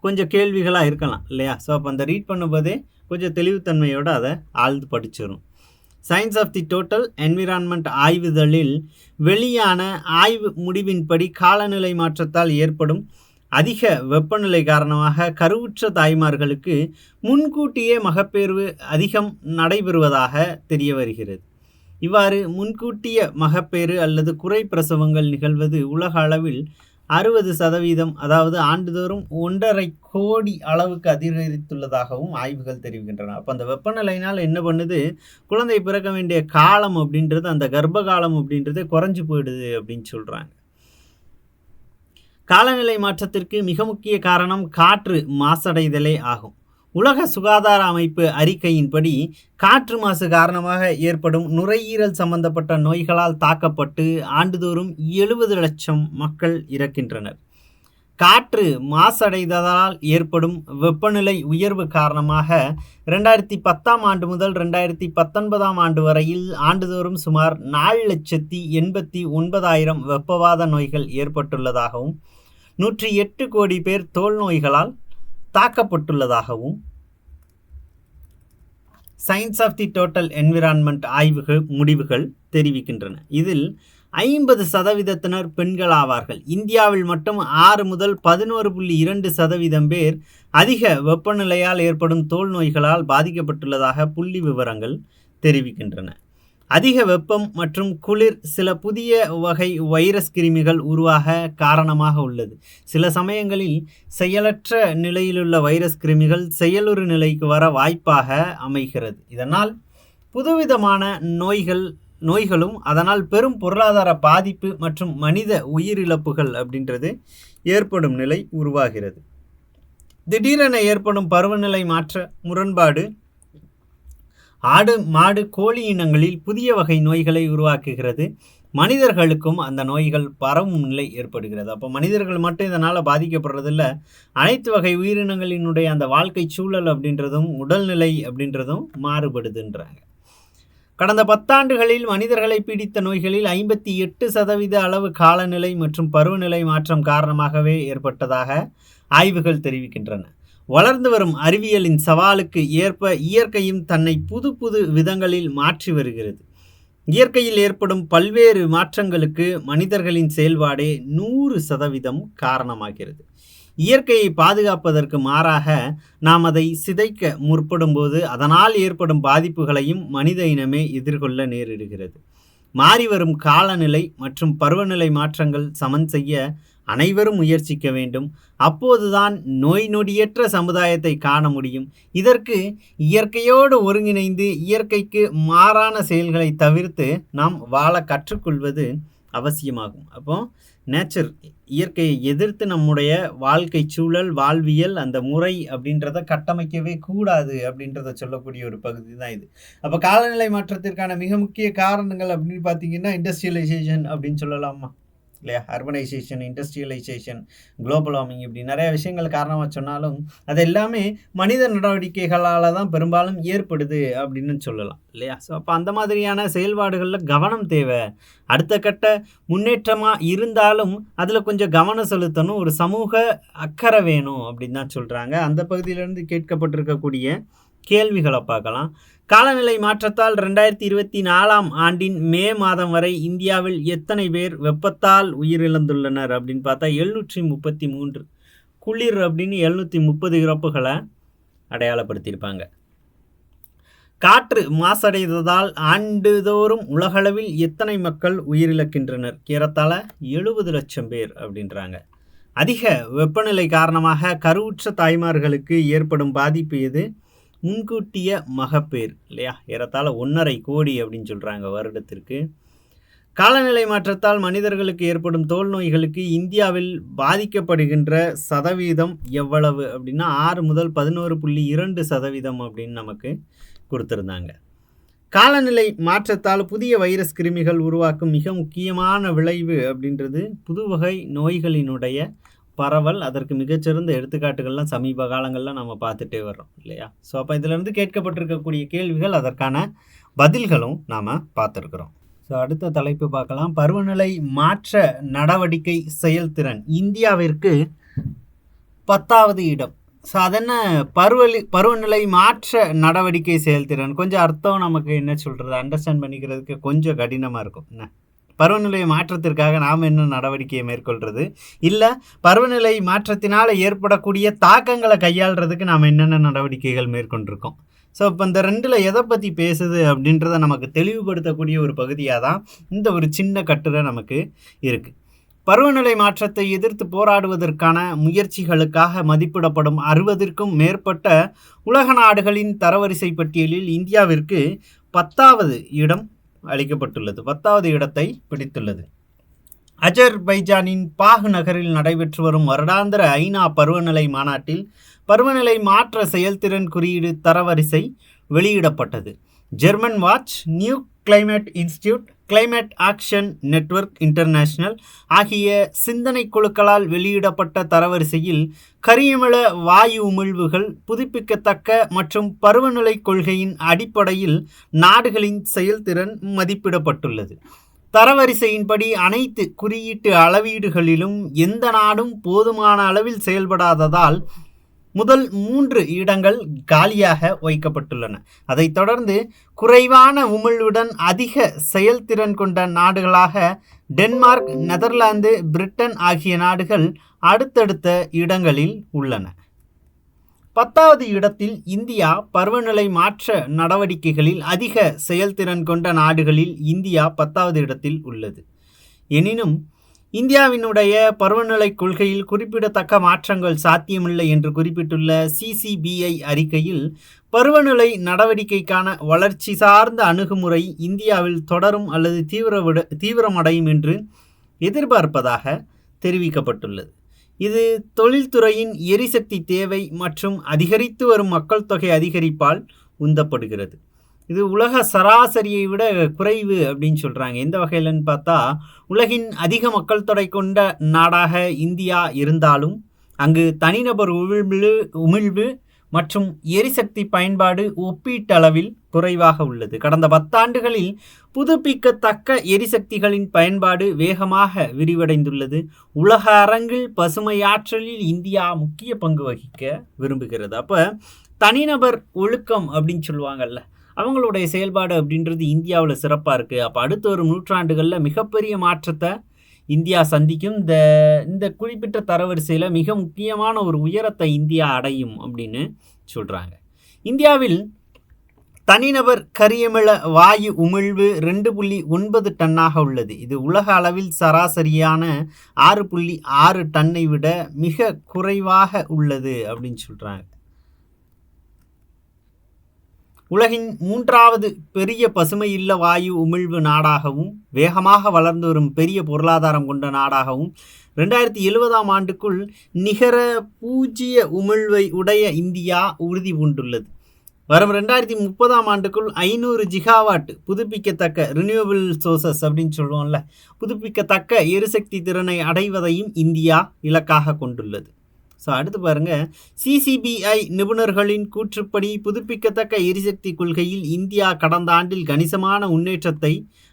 Speaker 1: கொஞ்சம் கேள்விகளாக இருக்கலாம் இல்லையா? அப்போ அந்த ரீட் பண்ணும்போதே கொஞ்சம் தெளிவுத்தன்மையோடு அதை ஆழ்ந்து படிச்சிடும். Science of the total environment ஆய்விதழில் வெளியான ஆய்வு முடிவின்படி காலநிலை மாற்றத்தால் ஏற்படும் அதிக வெப்பநிலை காரணமாக கருவுற்ற தாய்மார்களுக்கு முன்கூட்டியே மகப்பேறு அதிகம் நடைபெறுவதாக தெரிய வருகிறது. இவ்வாறு முன்கூட்டிய மகப்பேறு அல்லது குறை பிரசவங்கள் நிகழ்வது உலக அளவில் 60%, அதாவது ஆண்டுதோறும் 1.5 கோடி அளவுக்கு அதிகரித்துள்ளதாகவும் ஆய்வுகள் தெரிவிக்கின்றன. அப்போ அந்த வெப்பநிலையினால் என்ன பண்ணுது, குழந்தை பிறக்க வேண்டிய காலம் அப்படின்றது, அந்த கர்ப்ப காலம் அப்படின்றது குறைஞ்சு போயிடுது அப்படின்னு சொல்கிறாங்க. காலநிலை மாற்றத்திற்கு மிக முக்கிய காரணம் காற்று மாசடைதலே ஆகும். உலக சுகாதார அமைப்பு அறிக்கையின்படி காற்று மாசு காரணமாக ஏற்படும் நுரையீரல் சம்பந்தப்பட்ட நோய்களால் தாக்கப்பட்டு ஆண்டுதோறும் 70 லட்சம் மக்கள் இறக்கின்றனர். காற்று மாசடைதலால் ஏற்படும் வெப்பநிலை உயர்வு காரணமாக 2010 ஆண்டு முதல் 2019 ஆண்டு வரையில் ஆண்டுதோறும் சுமார் 4,89,000 வெப்பவாத நோய்கள் ஏற்பட்டுள்ளதாகவும் 108 கோடி பேர் தோல் நோய்களால் தாக்கப்பட்டுள்ளதாகவும் science of the total environment ஆய்வுகள் முடிவுகள் தெரிவிக்கின்றன. இதில் 50% பெண்கள் ஆவார்கள். இந்தியாவில் மட்டும் 6 முதல் 11.2% பேர் அதிக வெப்பநிலையால் ஏற்படும் தோல் நோய்களால் பாதிக்கப்பட்டுள்ளதாக புள்ளி விவரங்கள் தெரிவிக்கின்றன. அதிக வெப்பம் மற்றும் குளிர் சில புதிய வகை வைரஸ் கிருமிகள் உருவாக காரணமாக உள்ளது. சில சமயங்களில் செயலற்ற நிலையிலுள்ள வைரஸ் கிருமிகள் செயலுறு நிலைக்கு வர வாய்ப்பாக அமைகிறது. இதனால் புதுவிதமான நோய்களும் அதனால் பெரும் பொருளாதார பாதிப்பு மற்றும் மனித உயிரிழப்புகள் அப்படின்றது ஏற்படும் நிலை உருவாகிறது. திடீரென ஏற்படும் பருவநிலை மாற்ற முரண்பாடு ஆடு, மாடு, கோழி இனங்களில் புதிய வகை நோய்களை உருவாக்குகிறது. மனிதர்களுக்கும் அந்த நோய்கள் பரவும் நிலை ஏற்படுகிறது. அப்போ மனிதர்கள் மட்டும் இதனால் பாதிக்கப்படுறதில்ல, அனைத்து வகை உயிரினங்களினுடைய அந்த வாழ்க்கை சூழல் அப்படின்றதும் உடல்நிலை அப்படின்றதும் மாறுபடுதுன்றாங்க. கடந்த 10 ஆண்டுகளில் மனிதர்களை பீடித்த நோய்களில் 58% அளவு காலநிலை மற்றும் பருவநிலை மாற்றம் காரணமாகவே ஏற்பட்டதாக ஆய்வுகள் தெரிவிக்கின்றன. வளர்ந்து வரும் அறிவியலின் சவாலுக்கு ஏற்ப இயற்கையும் தன்னை புது விதங்களில் மாற்றி வருகிறது. இயற்கையில் ஏற்படும் பல்வேறு மாற்றங்களுக்கு மனிதர்களின் செயல்பாடே 100% காரணமாகிறது. இயற்கையை பாதுகாப்பதற்கு மாறாக நாம் அதை சிதைக்க முற்படும்போது அதனால் ஏற்படும் பாதிப்புகளையும் மனித இனமே எதிர்கொள்ள நேரிடுகிறது. மாறிவரும் காலநிலை மற்றும் பருவநிலை மாற்றங்கள் சமன் செய்ய அனைவரும் முயற்சிக்க வேண்டும். அப்போதுதான் நோய் நொடியற்ற சமுதாயத்தை காண முடியும். இதற்கு இயற்கையோடு ஒருங்கிணைந்து இயற்கைக்கு மாறான செயல்களை தவிர்த்து நாம் வாழ கற்றுக்கொள்வது அவசியமாகும். அப்போ நேச்சர், இயற்கையை எதிர்த்து நம்முடைய வாழ்க்கை சூழல், வாழ்வியல், அந்த முறை அப்படின்றத கட்டமைக்கவே கூடாது அப்படின்றத சொல்லக்கூடிய ஒரு பகுதி தான் இது. அப்போ காலநிலை மாற்றத்திற்கான மிக முக்கிய காரணங்கள் அப்படின்னு பார்த்தீங்கன்னா இண்டஸ்ட்ரியலைசேஷன் அப்படின்னு சொல்லலாமா இல்லையா? அர்பனைசேஷன், இண்டஸ்ட்ரியலைசேஷன், குளோபல் வார்மிங், இப்படி நிறைய விஷயங்கள் காரணமாக சொன்னாலும் அது எல்லாமே மனித நடவடிக்கைகளால் தான் பெரும்பாலும் ஏற்படுது அப்படின்னு சொல்லலாம் இல்லையா? அப்போ அந்த மாதிரியான செயல்பாடுகளில் கவனம் தேவை. அடுத்த கட்ட முன்னேற்றமாக இருந்தாலும் அதில் கொஞ்சம் கவனம் செலுத்தணும், ஒரு சமூக அக்கறை வேணும் அப்படின்னு தான் சொல்கிறாங்க. அந்த பகுதியிலேருந்து கேட்கப்பட்டிருக்கக்கூடிய கேள்விகளை பார்க்கலாம். காலநிலை மாற்றத்தால் 2024 ஆண்டின் மே மாதம் வரை இந்தியாவில் எத்தனை பேர் வெப்பத்தால் உயிரிழந்துள்ளனர் அப்படின்னு பார்த்தா 733. குளிர் அப்படின்னு 730 இறப்புகளை அடையாளப்படுத்தியிருப்பாங்க. காற்று மாசடைந்ததால் ஆண்டுதோறும் உலகளவில் எத்தனை மக்கள் உயிரிழக்கின்றனர்? ஏறத்தாழ 70 லட்சம் பேர் அப்படின்றாங்க. அதிக வெப்பநிலை காரணமாக கருவுற்ற தாய்மார்களுக்கு ஏற்படும் பாதிப்பு எது? முன்கூட்டிய மகப்பேறு இல்லையா? ஏறத்தாழ 1.5 கோடி அப்படின்னு சொல்கிறாங்க வருடத்திற்கு. காலநிலை மாற்றத்தால் மனிதர்களுக்கு ஏற்படும் தோல் நோய்களுக்கு இந்தியாவில் பாதிக்கப்படுகின்ற சதவீதம் எவ்வளவு அப்படின்னா 6 முதல் 11.2% அப்படின்னு நமக்கு கொடுத்துருந்தாங்க. காலநிலை மாற்றத்தால் புதிய வைரஸ் கிருமிகள் உருவாக்கும் மிக முக்கியமான விளைவு அப்படின்றது புதுவகை நோய்களினுடைய பரவல். அதற்கு மிகச்சிறந்த எடுத்துக்காட்டுகள்லாம் சமீப காலங்களில் நம்ம பார்த்துட்டே வர்றோம் இல்லையா? ஸோ அப்போ இதிலிருந்து கேட்கப்பட்டிருக்கக்கூடிய கேள்விகள், அதற்கான பதில்களும் நாம் பார்த்துருக்குறோம். ஸோ அடுத்த தலைப்பு பார்க்கலாம். பருவநிலை மாற்ற நடவடிக்கை செயல்திறன் இந்தியாவிற்கு 10வது இடம். ஸோ அதென்ன பருவநிலை மாற்ற நடவடிக்கை செயல்திறன்? கொஞ்சம் அர்த்தம் நமக்கு என்ன சொல்கிறது, அண்டர்ஸ்டாண்ட் பண்ணிக்கிறதுக்கு கொஞ்சம் கடினமாக இருக்கும். என்ன பருவநிலை மாற்றத்திற்காக நாம் என்ன நடவடிக்கையை மேற்கொள்கிறது, இல்லை பருவநிலை மாற்றத்தினால் ஏற்படக்கூடிய தாக்கங்களை கையாளுறதுக்கு நாம் என்னென்ன நடவடிக்கைகள் மேற்கொண்டிருக்கோம். ஸோ இப்போ இந்த ரெண்டில் எதை பற்றி பேசுது அப்படின்றத நமக்கு தெளிவுபடுத்தக்கூடிய ஒரு பகுதியாக தான் இந்த ஒரு சின்ன கட்டுரை நமக்கு இருக்குது. பருவநிலை மாற்றத்தை எதிர்த்து போராடுவதற்கான முயற்சிகளுக்காக மதிப்பிடப்படும் 60க்கும் மேற்பட்ட உலக நாடுகளின் தரவரிசை பட்டியலில் இந்தியாவிற்கு 10வது இடம் அளிக்கப்பட்டுள்ளது. 10வது இடத்தை பிடித்துள்ளது. அஜர்பைஜானின் பாகு நகரில் நடைபெற்று வரும் வருடாந்திர ஐநா பருவநிலை மாநாட்டில் பருவநிலை மாற்ற செயல்திறன் குறியீடு தரவரிசை வெளியிடப்பட்டது. German watch, new climate institute, climate action network international ஆகிய சிந்தனை குழுக்களால் வெளியிடப்பட்ட தரவரிசையில் கரியமில வாயு உமிழ்வுகள் புதுப்பிக்கத்தக்க மற்றும் பருவநிலை கொள்கையின் அடிப்படையில் நாடுகளின் செயல்திறன் மதிப்பிடப்பட்டுள்ளது. தரவரிசையின்படி அனைத்து குறியீட்டு அளவீடுகளிலும் எந்த நாடும் போதுமான அளவில் செயல்படாததால் முதல் 3 இடங்கள் காலியாக வைக்கப்பட்டுள்ளன. அதைத் தொடர்ந்து குறைவான உமிழ்வுடன் அதிக செயல்திறன் கொண்ட நாடுகளாக டென்மார்க், நெதர்லாந்து, பிரிட்டன் ஆகிய நாடுகள் அடுத்தடுத்த இடங்களில் உள்ளன. 10வது இடத்தில் இந்தியா. பருவநிலை மாற்ற நடவடிக்கைகளில் அதிக செயல்திறன் கொண்ட நாடுகளில் இந்தியா 10வது இடத்தில் உள்ளது. எனினும் இந்தியாவினுடைய பருவநிலை கொள்கையில் குறிப்பிடத்தக்க மாற்றங்கள் சாத்தியமில்லை என்று குறிப்பிட்டுள்ள CCBI அறிக்கையில் பருவநிலை நடவடிக்கைக்கான வளர்ச்சி சார்ந்த அணுகுமுறை இந்தியாவில் தொடரும் அல்லது தீவிரமடையும் என்று எதிர்பார்ப்பதாக தெரிவிக்கப்பட்டுள்ளது. இது தொழில்துறையின் எரிசக்தி தேவை மற்றும் அதிகரித்து வரும் மக்கள் தொகை அதிகரிப்பால் உந்தப்படுகிறது. இது உலக சராசரியை விட குறைவு அப்படின்னு சொல்கிறாங்க. எந்த வகையிலன்னு பார்த்தா, உலகின் அதிக மக்கள் தொகை கொண்ட நாடாக இந்தியா இருந்தாலும் அங்கு தனிநபர் உமிழ்வு மற்றும் எரிசக்தி பயன்பாடு ஒப்பீட்டளவில் குறைவாக உள்ளது. கடந்த 10 ஆண்டுகளில் புதுப்பிக்கத்தக்க எரிசக்திகளின் பயன்பாடு வேகமாக விரிவடைந்துள்ளது. உலக அரங்கில் பசுமையாற்றலில் இந்தியா முக்கிய பங்கு வகிக்க விரும்புகிறது. அப்போ தனிநபர் ஒழுக்கம் அப்படின்னு சொல்லுவாங்கல்ல, அவங்களுடைய செயல்பாடு அப்படின்றது இந்தியாவில் சிறப்பாக இருக்குது. அப்போ அடுத்த ஒரு நூற்றாண்டுகளில் மிகப்பெரிய மாற்றத்தை இந்தியா சந்திக்கும். இந்த குறிப்பிட்ட தரவரிசையில் மிக முக்கியமான ஒரு உயரத்தை இந்தியா அடையும் அப்படின்னு சொல்கிறாங்க. இந்தியாவில் தனிநபர் கரியமில வாயு உமிழ்வு 2.9 டன்னாக உள்ளது. இது உலக அளவில் சராசரியான 6.6 டன்னை விட மிக குறைவாக உள்ளது அப்படின்னு சொல்கிறாங்க. உலகின் 3வது பெரிய பசுமை இல்ல வாயு உமிழ்வு நாடாகவும் வேகமாக வளர்ந்து வரும் பெரிய பொருளாதாரம் கொண்ட நாடாகவும் 2070ஆம் ஆண்டுக்குள் நிகர 0 உமிழ்வை உடைய இந்தியா உறுதி பூண்டுள்ளது. வரும் 2030ஆம் ஆண்டுக்குள் 500 ஜிகாவாட் புதுப்பிக்கத்தக்க ரினியூவபிள் சோர்சஸ் அப்படின்னு சொல்லுவோம்ல, புதுப்பிக்கத்தக்க எரிசக்தி திறனை அடைவதையும் இந்தியா இலக்காக கொண்டுள்ளது. ஸோ அடுத்து பாருங்கள், CCBI நிபுணர்களின் கூற்றுப்படி புதுப்பிக்கத்தக்க எரிசக்தி கொள்கையில் இந்தியா கடந்த ஆண்டில் கணிசமான முன்னேற்றத்தை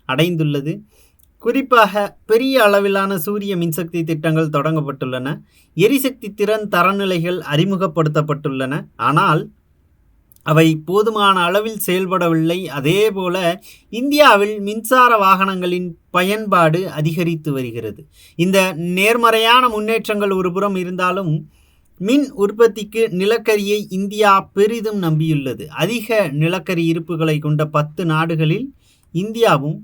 Speaker 1: அடைந்துள்ளது. குறிப்பாக பெரிய அளவிலான சூரிய மின்சக்தி திட்டங்கள் தொடங்கப்பட்டுள்ளன. எரிசக்தி திறன் தரநிலைகள் அறிமுகப்படுத்தப்பட்டுள்ளன. ஆனால் அவை போதுமான அளவில் செயல்படவில்லை. அதேபோல இந்தியாவில் மின்சார வாகனங்களின் பயன்பாடு அதிகரித்து வருகிறது. இந்த நேர்மறையான முன்னேற்றங்கள் ஒருபுறம் இருந்தாலும் மின் உற்பத்திக்கு நிலக்கரியை இந்தியா பெரிதும் நம்பியுள்ளது. அதிக நிலக்கரி இருப்புகளை கொண்ட 10 நாடுகளில் இந்தியாவும்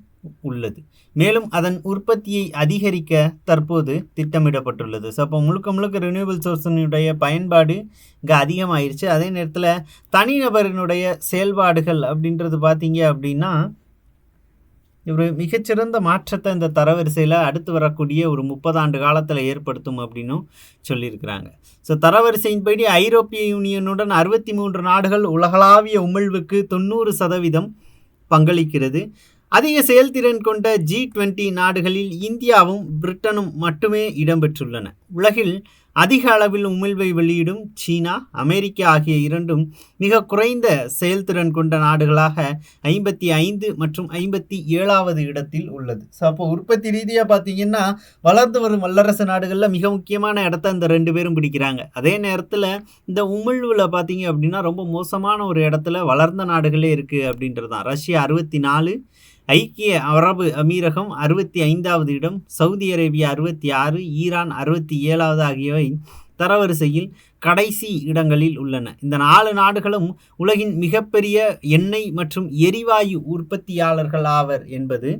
Speaker 1: உள்ளது. மேலும் அதன் உற்பத்தியை அதிகரிக்க தற்போது திட்டமிடப்பட்டுள்ளது. ஸோ அப்போ முழுக்க ரினியூவபிள் சோர்ஸினுடைய பயன்பாடு இங்கே அதிகமாகிருச்சு. அதே நேரத்தில் தனிநபரினுடைய செயல்பாடுகள் அப்படின்றது பார்த்தீங்க அப்படின்னா ஒரு மிகச்சிறந்த மாற்றத்தை இந்த தரவரிசையில் அடுத்து வரக்கூடிய ஒரு 30 ஆண்டு காலத்தில் ஏற்படுத்தும் அப்படின்னும் சொல்லியிருக்கிறாங்க. ஸோ தரவரிசையின்படி ஐரோப்பிய யூனியனுடன் 63 நாடுகள் உலகளாவிய உமிழ்வுக்கு 90% பங்களிக்கிறது. அதிக செயல்திறன் கொண்ட G20 நாடுகளில் இந்தியாவும் பிரிட்டனும் மட்டுமே இடம்பெற்றுள்ளன. உலகில் அதிக அளவில் உமிழ்வை வெளியிடும் சீனா, அமெரிக்கா ஆகிய இரண்டும் மிக குறைந்த செயல்திறன் கொண்ட நாடுகளாக 55 மற்றும் 57வது இடத்தில் உள்ளது. ஸோ அப்போ உற்பத்தி ரீதியாக பார்த்தீங்கன்னா வளர்ந்து வரும் வல்லரசு நாடுகளில் மிக முக்கியமான இடத்த இந்த 2 பேரும் பிடிக்கிறாங்க. அதே நேரத்தில் இந்த உமிழ்வில் பார்த்தீங்க அப்படின்னா ரொம்ப மோசமான ஒரு இடத்துல வளர்ந்த நாடுகளே இருக்குது அப்படின்றது தான். ரஷ்யா 64, ஐக்கிய அரபு அமீரகம் 65வது இடம், சவுதி அரேபியா 66, ஈரான் 67வது ஆகியவை தரவரிசையில் கடைசி இடங்களில் உள்ளன. இந்த 4 நாடுகளும் உலகின் மிகப்பெரிய எண்ணெய் மற்றும் எரிவாயு உற்பத்தியாளர்கள் ஆவர் என்பது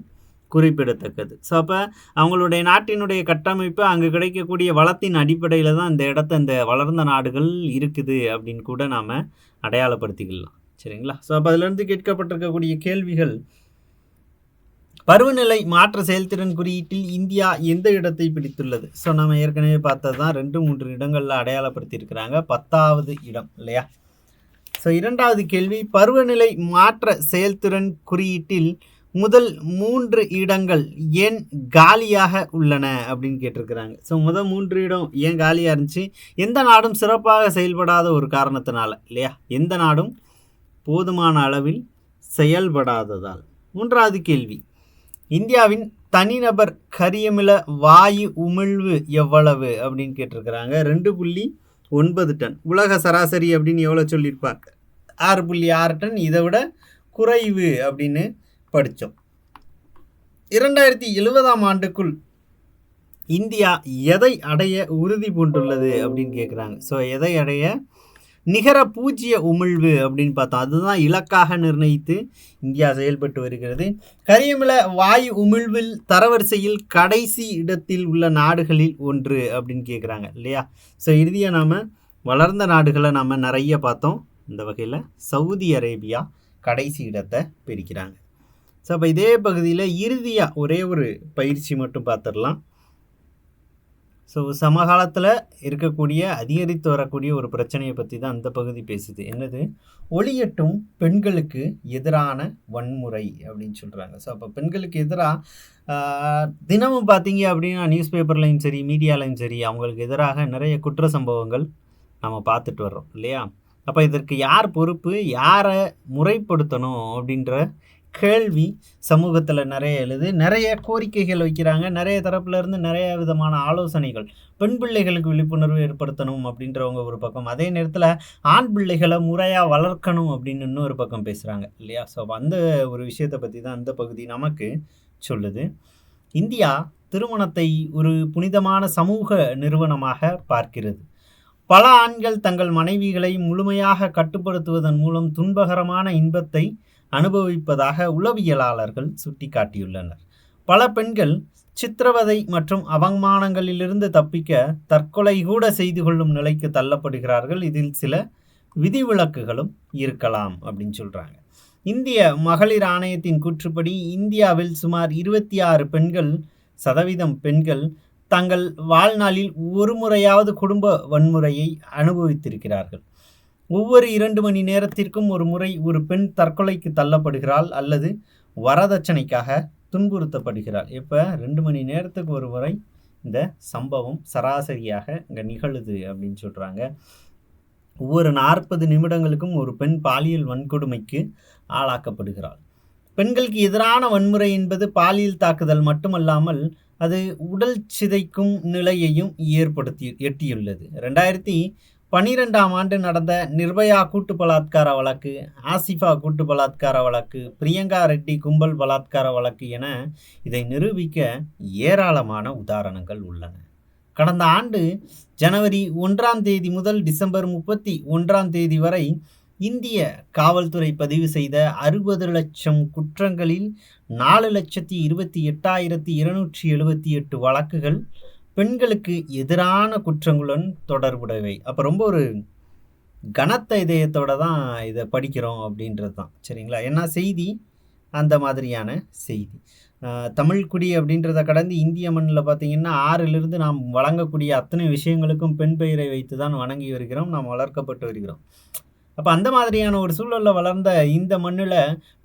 Speaker 1: குறிப்பிடத்தக்கது. ஸோ அப்போ அவங்களுடைய நாட்டினுடைய கட்டமைப்பு அங்கே கிடைக்கக்கூடிய வளத்தின் அடிப்படையில் தான் இந்த வளர்ந்த நாடுகள் இருக்குது அப்படின்னு கூட நாம் அடையாளப்படுத்திக்கலாம். சரிங்களா? ஸோ அப்போ அதிலிருந்து கேட்கப்பட்டிருக்கக்கூடிய கேள்விகள், பருவநிலை மாற்ற செயல்திறன் குறியீட்டில் இந்தியா எந்த இடத்தை பிடித்துள்ளது? ஸோ நம்ம ஏற்கனவே பார்த்தது தான் 2-3 இடங்களில் அடையாளப்படுத்தியிருக்கிறாங்க. 10வது இடம் இல்லையா? ஸோ 2வது கேள்வி, பருவநிலை மாற்ற செயல்திறன் குறியீட்டில் முதல் 3 இடங்கள் ஏன் காலியாக உள்ளன அப்படின்னு கேட்டிருக்கிறாங்க. ஸோ முதல் 3 இடம் ஏன் காலியாக இருந்துச்சு? எந்த நாடும் சிறப்பாக செயல்படாத ஒரு காரணத்தினால இல்லையா? எந்த நாடும் போதுமான அளவில் செயல்படாததால். 3வது கேள்வி, இந்தியாவின் தனிநபர் கரியமில வாயு உமிழ்வு எவ்வளவு அப்படின்னு கேட்டிருக்கிறாங்க. 2.9 டன். உலக சராசரி அப்படின்னு எவ்வளோ சொல்லியிருப்பாங்க? 6.6 டன். இதை விட குறைவு அப்படின்னு படித்தோம். 2070ஆம் ஆண்டுக்குள் இந்தியா எதை அடைய உறுதி பூண்டுள்ளது அப்படின்னு கேட்குறாங்க. ஸோ எதை அடைய? நிகர பூஜ்ஜிய உமிழ்வு அப்படின்னு பார்த்தோம். அதுதான் இலக்காக நிர்ணயித்து இந்தியா செயல்பட்டு வருகிறது. கரியமில வாயு உமிழ்வில் தரவரிசையில் கடைசி இடத்தில் உள்ள நாடுகளில் ஒன்று அப்படின்னு கேட்குறாங்க இல்லையா? ஸோ இறுதியாக நாம் வளர்ந்த நாடுகளை நாம் நிறைய பார்த்தோம். இந்த வகையில் சவுதி அரேபியா கடைசி இடத்தை பிரிக்கிறாங்க. ஸோ அப்போ இதே பகுதியில் இறுதியாக ஒரே ஒரு பயிற்சி மட்டும் பார்த்துடலாம். ஸோ சமகாலத்தில் இருக்கக்கூடிய அதிகரித்து வரக்கூடிய ஒரு பிரச்சனையை பற்றி தான் அந்த பகுதி பேசுது. என்னது? ஒளியட்டும் பெண்களுக்கு எதிரான வன்முறை அப்படின்னு சொல்கிறாங்க. ஸோ அப்போ பெண்களுக்கு எதிராக தினமும் பார்த்தீங்க அப்படின்னா நியூஸ் பேப்பர்லையும் சரி மீடியாலையும் சரி அவங்களுக்கு எதிராக நிறைய குற்ற சம்பவங்கள் நம்ம பார்த்துட்டு வர்றோம் இல்லையா? அப்போ இதற்கு யார் பொறுப்பு, யாரை முறைப்படுத்தணும் அப்படின்ற கேள்வி சமூகத்தில் நிறைய எழுது. நிறைய கோரிக்கைகள் வைக்கிறாங்க. நிறைய தரப்புலேருந்து நிறைய விதமான ஆலோசனைகள். பெண் பிள்ளைகளுக்கு விழிப்புணர்வு ஏற்படுத்தணும் அப்படின்றவங்க ஒரு பக்கம், அதே நேரத்தில் ஆண் பிள்ளைகளை முறையாக வளர்க்கணும் அப்படின்னு இன்னொரு பக்கம் பேசுகிறாங்க இல்லையா? ஸோ அந்த ஒரு விஷயத்தை பற்றி தான் அந்த பகுதி நமக்கு சொல்லுது. இந்தியா திருமணத்தை ஒரு புனிதமான சமூக நிறுவனமாக பார்க்கிறது. பல ஆண்கள் தங்கள் மனைவிகளை முழுமையாக கட்டுப்படுத்துவதன் மூலம் துன்பகரமான இன்பத்தை அனுபவிப்பதாக உளவியலாளர்கள் சுட்டிக்காட்டியுள்ளனர். பல பெண்கள் சித்திரவதை மற்றும் அவமானங்களிலிருந்து தப்பிக்க தற்கொலை கூட செய்து கொள்ளும் நிலைக்கு தள்ளப்படுகிறார்கள். இதில் சில விதிவிலக்குகளும் இருக்கலாம் அப்படின்னு சொல்கிறாங்க. இந்திய மகளிர் ஆணையத்தின் கூற்றுப்படி இந்தியாவில் சுமார் 26% பெண்கள் தங்கள் வாழ்நாளில் ஒரு முறையாவது குடும்ப வன்முறையை அனுபவித்திருக்கிறார்கள். ஒவ்வொரு 2 மணி நேரத்திற்கும் ஒரு முறை ஒரு பெண் தற்கொலைக்கு தள்ளப்படுகிறாள் அல்லது வரதட்சணைக்காக துன்புறுத்தப்படுகிறாள். இப்போ 2 மணி நேரத்துக்கு ஒரு முறை இந்த சம்பவம் சராசரியாக இங்கே நிகழுது அப்படின்னு சொல்கிறாங்க. ஒவ்வொரு 40 நிமிடங்களுக்கும் ஒரு பெண் பாலியல் வன்கொடுமைக்கு ஆளாக்கப்படுகிறாள். பெண்களுக்கு எதிரான வன்முறை என்பது பாலியல் தாக்குதல் மட்டுமல்லாமல் அது உடல் சிதைக்கும் நிலையையும் எட்டியுள்ளது. 2012ஆம் ஆண்டு நடந்த நிர்பயா கூட்டு பலாத்கார வழக்கு, ஆசிஃபா கூட்டு பலாத்கார வழக்கு, பிரியங்கா ரெட்டி கும்பல் பலாத்கார வழக்கு என இதை நிரூபிக்க ஏராளமான உதாரணங்கள் உள்ளன. கடந்த ஆண்டு ஜனவரி 1ஆம் தேதி முதல் டிசம்பர் 31ஆம் தேதி வரை இந்திய காவல்துறை பதிவு செய்த 60 லட்சம் குற்றங்களில் 4,28,278 வழக்குகள் பெண்களுக்கு எதிரான குற்றங்களுடன் தொடர்புடையவை. அப்போ ரொம்ப ஒரு கனத்த இதயத்தோட தான் இதை படிக்கிறோம் அப்படின்றது தான். சரிங்களா? ஏன்னா செய்தி அந்த மாதிரியான செய்தி. தமிழ்குடி அப்படின்றத கடந்து இந்திய மண்ணில் பார்த்திங்கன்னா 6லிருந்து நாம் வழங்கக்கூடிய அத்தனை விஷயங்களுக்கும் பெண் பெயரை வைத்து தான் வணங்கி வருகிறோம், நாம் வளர்க்கப்பட்டு வருகிறோம். அப்போ அந்த மாதிரியான ஒரு சூழலில் வளர்ந்த இந்த மண்ணில்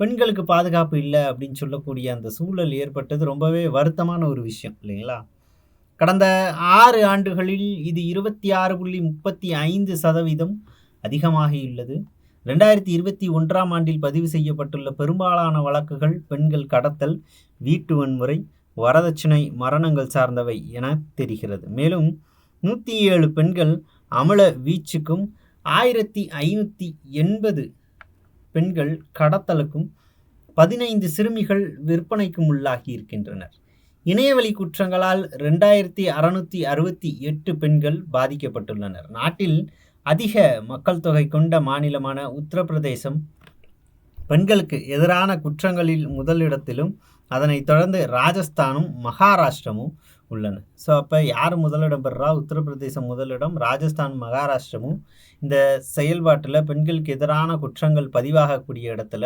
Speaker 1: பெண்களுக்கு பாதுகாப்பு இல்லை அப்படின்னு சொல்லக்கூடிய அந்த சூழல் ஏற்பட்டது ரொம்பவே வருத்தமான ஒரு விஷயம் இல்லைங்களா? கடந்த 6 ஆண்டுகளில் இது 26.35% அதிகமாகியுள்ளது. 2021ஆம் ஆண்டில் பதிவு செய்யப்பட்டுள்ள பெரும்பாலான வழக்குகள் பெண்கள் கடத்தல், வீட்டு வன்முறை, வரதட்சணை, மரணங்கள் சார்ந்தவை என தெரிகிறது. மேலும் 107 பெண்கள் அமல வீச்சுக்கும் 1580 பெண்கள் கடத்தலுக்கும் 15 சிறுமிகள் விற்பனைக்கும் உள்ளாகி இருக்கின்றனர். இணையவழி குற்றங்களால் 2668 பெண்கள் பாதிக்கப்பட்டுள்ளனர். நாட்டில் அதிக மக்கள் தொகை கொண்ட மாநிலமான உத்தரப்பிரதேசம் பெண்களுக்கு எதிரான குற்றங்களில் முதலிடத்திலும், அதனைத் தொடர்ந்து ராஜஸ்தானும் மகாராஷ்டிரமும் உள்ளன. ஸோ அப்போ யார் முதலிடம் பெறுறா? உத்தரப்பிரதேசம் முதலிடம், ராஜஸ்தான் மகாராஷ்டிரமும் இந்த செயல்பாட்டில் பெண்களுக்கு எதிரான குற்றங்கள் பதிவாகக்கூடிய இடத்துல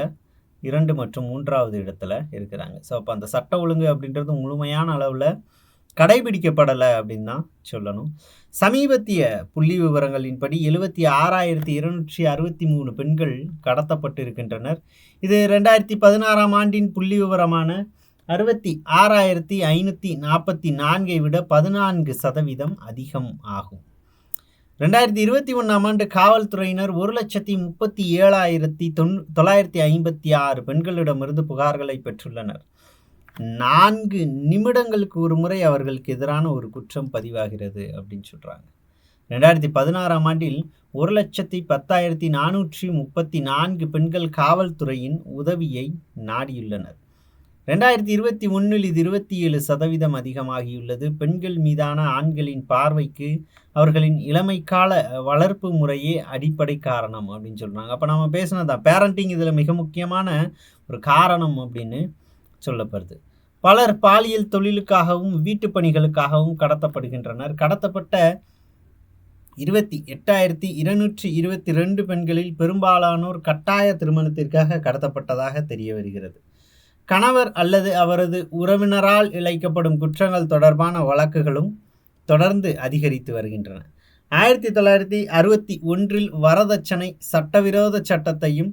Speaker 1: 2 மற்றும் 3வது இடத்துல இருக்கிறாங்க. ஸோ அப்போ அந்த சட்ட ஒழுங்கு அப்படின்றது முழுமையான அளவில் கடைபிடிக்கப்படலை அப்படின்னு தான் சொல்லணும். சமீபத்திய புள்ளி விவரங்களின்படி 76,263 பெண்கள் கடத்தப்பட்டு இருக்கின்றனர். இது 2016ஆம் ஆண்டின் புள்ளி விவரமான 66,544 விட 14% அதிகம் ஆகும். 2021ஆம் ஆண்டு காவல்துறையினர் 1,37,956 பெண்களிடமிருந்து புகார்களை பெற்றுள்ளனர். 4 நிமிடங்களுக்கு ஒரு முறை அவர்களுக்கு எதிரான ஒரு குற்றம் பதிவாகிறது அப்படின்னு சொல்கிறாங்க. 2016ஆம் ஆண்டில் 1,10,434 பெண்கள் காவல்துறையின் உதவியை நாடியுள்ளனர். 2021இல் இது 27% அதிகமாகியுள்ளது. பெண்கள் மீதான ஆண்களின் பார்வைக்கு அவர்களின் இளமைக்கால வளர்ப்பு முறையே அடிப்படை காரணம் அப்படின்னு சொல்கிறாங்க. அப்போ நம்ம பேசினதான் பேரண்டிங் இதில் மிக முக்கியமான ஒரு காரணம் அப்படின்னு சொல்லப்படுது. பலர் பாலியல் தொழிலுக்காகவும் வீட்டு பணிகளுக்காகவும் கடத்தப்படுகின்றனர். கடத்தப்பட்ட 28,222 பெண்களில் பெரும்பாலானோர் கட்டாய திருமணத்திற்காக கடத்தப்பட்டதாக தெரிய வருகிறது. கணவர் அல்லது அவரது உறவினரால் இழைக்கப்படும் குற்றங்கள் தொடர்பான வழக்குகளும் தொடர்ந்து அதிகரித்து வருகின்றன. 1961இல் வரதட்சணை சட்டவிரோத சட்டத்தையும்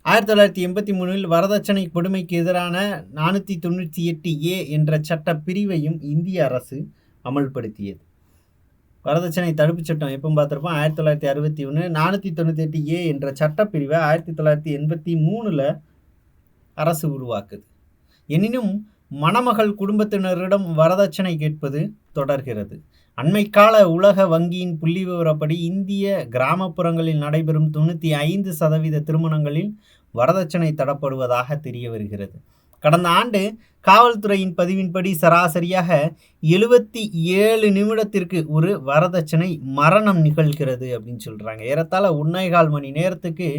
Speaker 1: 1983இல் வரதட்சணை கொடுமைக்கு எதிரான 498A என்ற சட்ட பிரிவையும் இந்திய அரசு அமல்படுத்தியது. வரதட்சணை தடுப்புச் சட்டம் எப்போ பார்த்துருப்போம்? 1961. 498A என்ற சட்டப்பிரிவை 1983இல் அரசு உருவாக்குது. எனினும் மணமகள் குடும்பத்தினரிடம் வரதட்சணை கேட்பது தொடர்கிறது. அண்மைக்கால உலக வங்கியின் புள்ளி விவரப்படி இந்திய கிராமப்புறங்களில் நடைபெறும் 95% திருமணங்களில் வரதட்சணை தரப்படுவதாக தெரிய வருகிறது. கடந்த ஆண்டு காவல்துறையின் பதிவின்படி சராசரியாக 77 நிமிடத்திற்கு ஒரு வரதட்சணை மரணம் நிகழ்கிறது அப்படின்னு சொல்கிறாங்க. ஏறத்தாழ 1.25 மணி நேரத்துக்கு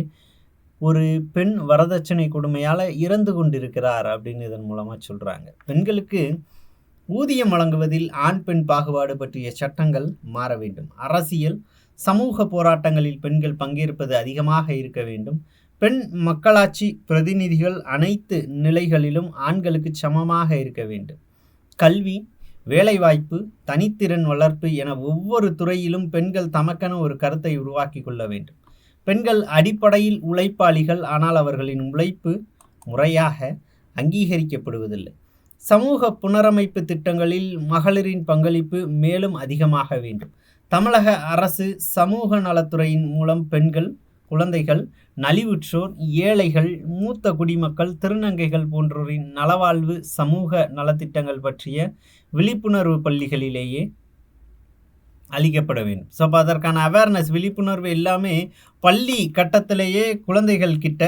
Speaker 1: ஒரு பெண் வரதட்சணை கொடுமையால் இறந்து கொண்டிருக்கிறார் அப்படின்னு இதன் மூலமாக சொல்கிறாங்க. பெண்களுக்கு ஊதியம் வழங்குவதில் ஆண் பெண் பாகுபாடு பற்றிய சட்டங்கள் மாற வேண்டும். அரசியல் சமூக போராட்டங்களில் பெண்கள் பங்கேற்பது அதிகமாக இருக்க வேண்டும். பெண் மக்களாட்சி பிரதிநிதிகள் அனைத்து நிலைகளிலும் ஆண்களுக்கு சமமாக இருக்க வேண்டும். கல்வி, வேலைவாய்ப்பு, தனித்திறன் வளர்ப்பு என ஒவ்வொரு துறையிலும் பெண்கள் தமக்கென ஒரு கருத்தை உருவாக்கி கொள்ள வேண்டும். பெண்கள் அடிப்படையில் உழைப்பாளிகள், ஆனால் அவர்களின் உழைப்பு முறையாக அங்கீகரிக்கப்படுவதில்லை. சமூக புனரமைப்பு திட்டங்களில் மகளிரின் பங்களிப்பு மேலும் அதிகமாக வேண்டும். தமிழக அரசு சமூக நலத்துறையின் மூலம் பெண்கள், குழந்தைகள், நலிவுற்றோர், ஏழைகள், மூத்த குடிமக்கள், திருநங்கைகள் போன்றோரின் நலவாழ்வு சமூக நலத்திட்டங்கள் பற்றிய விழிப்புணர்வு பள்ளிகளிலேயே அளிக்கப்பட வேண்டும். ஸோ அப்போ அதற்கான அவேர்னஸ், விழிப்புணர்வு எல்லாமே பள்ளி கட்டத்திலேயே குழந்தைகள் கிட்ட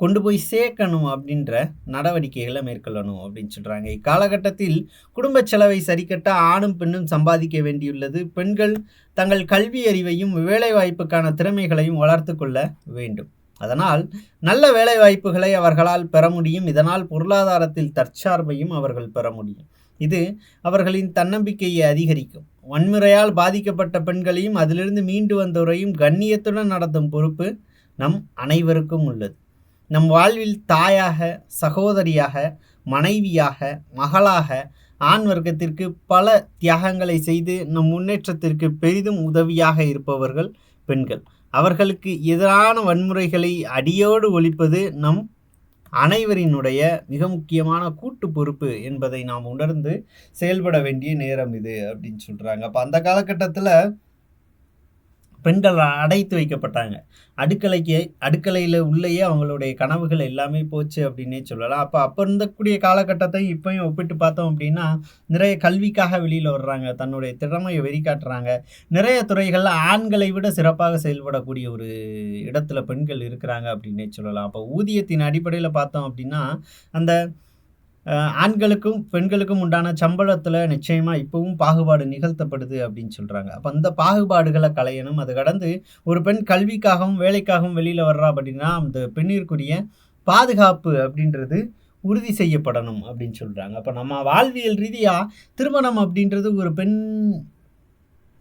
Speaker 1: கொண்டு போய் சேர்க்கணும் அப்படின்ற நடவடிக்கைகளை மேற்கொள்ளணும் அப்படின்னு சொல்கிறாங்க. இக்காலகட்டத்தில் குடும்ப செலவை சரிக்கட்ட ஆணும் பெண்ணும் சம்பாதிக்க வேண்டியுள்ளது. பெண்கள் தங்கள் கல்வி அறிவையும் வேலைவாய்ப்புக்கான திறமைகளையும் வளர்த்து கொள்ள வேண்டும். அதனால் நல்ல வேலைவாய்ப்புகளை அவர்களால் பெற முடியும். இதனால் பொருளாதாரத்தில் தற்சார்பையும் அவர்கள் பெற முடியும். இது அவர்களின் தன்னம்பிக்கையை அதிகரிக்கும். வன்முறையால் பாதிக்கப்பட்ட பெண்களையும் அதிலிருந்து மீண்டு வந்தோரையும் கண்ணியத்துடன் நடத்தும் பொறுப்பு நம் அனைவருக்கும் உள்ளது. நம் வாழ்வில் தாயாக, சகோதரியாக, மனைவியாக, மகளாக ஆண் வர்க்கத்திற்கு பல தியாகங்களை செய்து நம் முன்னேற்றத்திற்கு பெரிதும் உதவியாக இருப்பவர்கள் பெண்கள். அவர்களுக்கு எதிரான வன்முறைகளை அடியோடு ஒழிப்பது நம் அனைவரினுடைய மிக முக்கியமான கூட்டு பொறுப்பு என்பதை நாம் உணர்ந்து செயல்பட வேண்டிய நேரம் இது அப்படின்னு சொல்றாங்க. அப்ப அந்த காலகட்டத்துல பெண்கள் அடைத்து வைக்கப்பட்டாங்க. அடுக்கலையில உள்ளேயே அவங்களுடைய கனவுகள் எல்லாமே போச்சு அப்படின்னே சொல்லலாம். அப்ப இருந்தக்கூடிய காலகட்டத்தை இப்பயும் ஒப்பிட்டு பார்த்தோம் அப்படின்னா, நிறைய கல்விக்காக வெளியில வர்றாங்க. தன்னுடைய திறமையை வெளிக்காட்டுறாங்க. நிறைய துறைகள்ல ஆண்களை விட சிறப்பாக செயல்படக்கூடிய ஒரு இடத்துல பெண்கள் இருக்கிறாங்க அப்படின்னே சொல்லலாம். அப்ப ஊதியத்தின் அடிப்படையில பார்த்தோம் அப்படின்னா, அந்த ஆண்களுக்கும் பெண்களுக்கும் உண்டான சம்பளத்துல நிச்சயமா இப்பவும் பாகுபாடு நிகழ்த்தப்படுது அப்படின்னு சொல்றாங்க. அப்ப அந்த பாகுபாடுகளை களையணும். அது கடந்து ஒரு பெண் கல்விக்காகவும் வேலைக்காகவும் வெளியில வர்றா அப்படின்னா, அந்த பெண்ணிற்குரிய பாதுகாப்பு அப்படின்றது உறுதி செய்யப்படணும் அப்படின்னு சொல்றாங்க. அப்ப நம்ம வாழ்வியல் ரீதியா திருமணம் அப்படின்றது ஒரு பெண்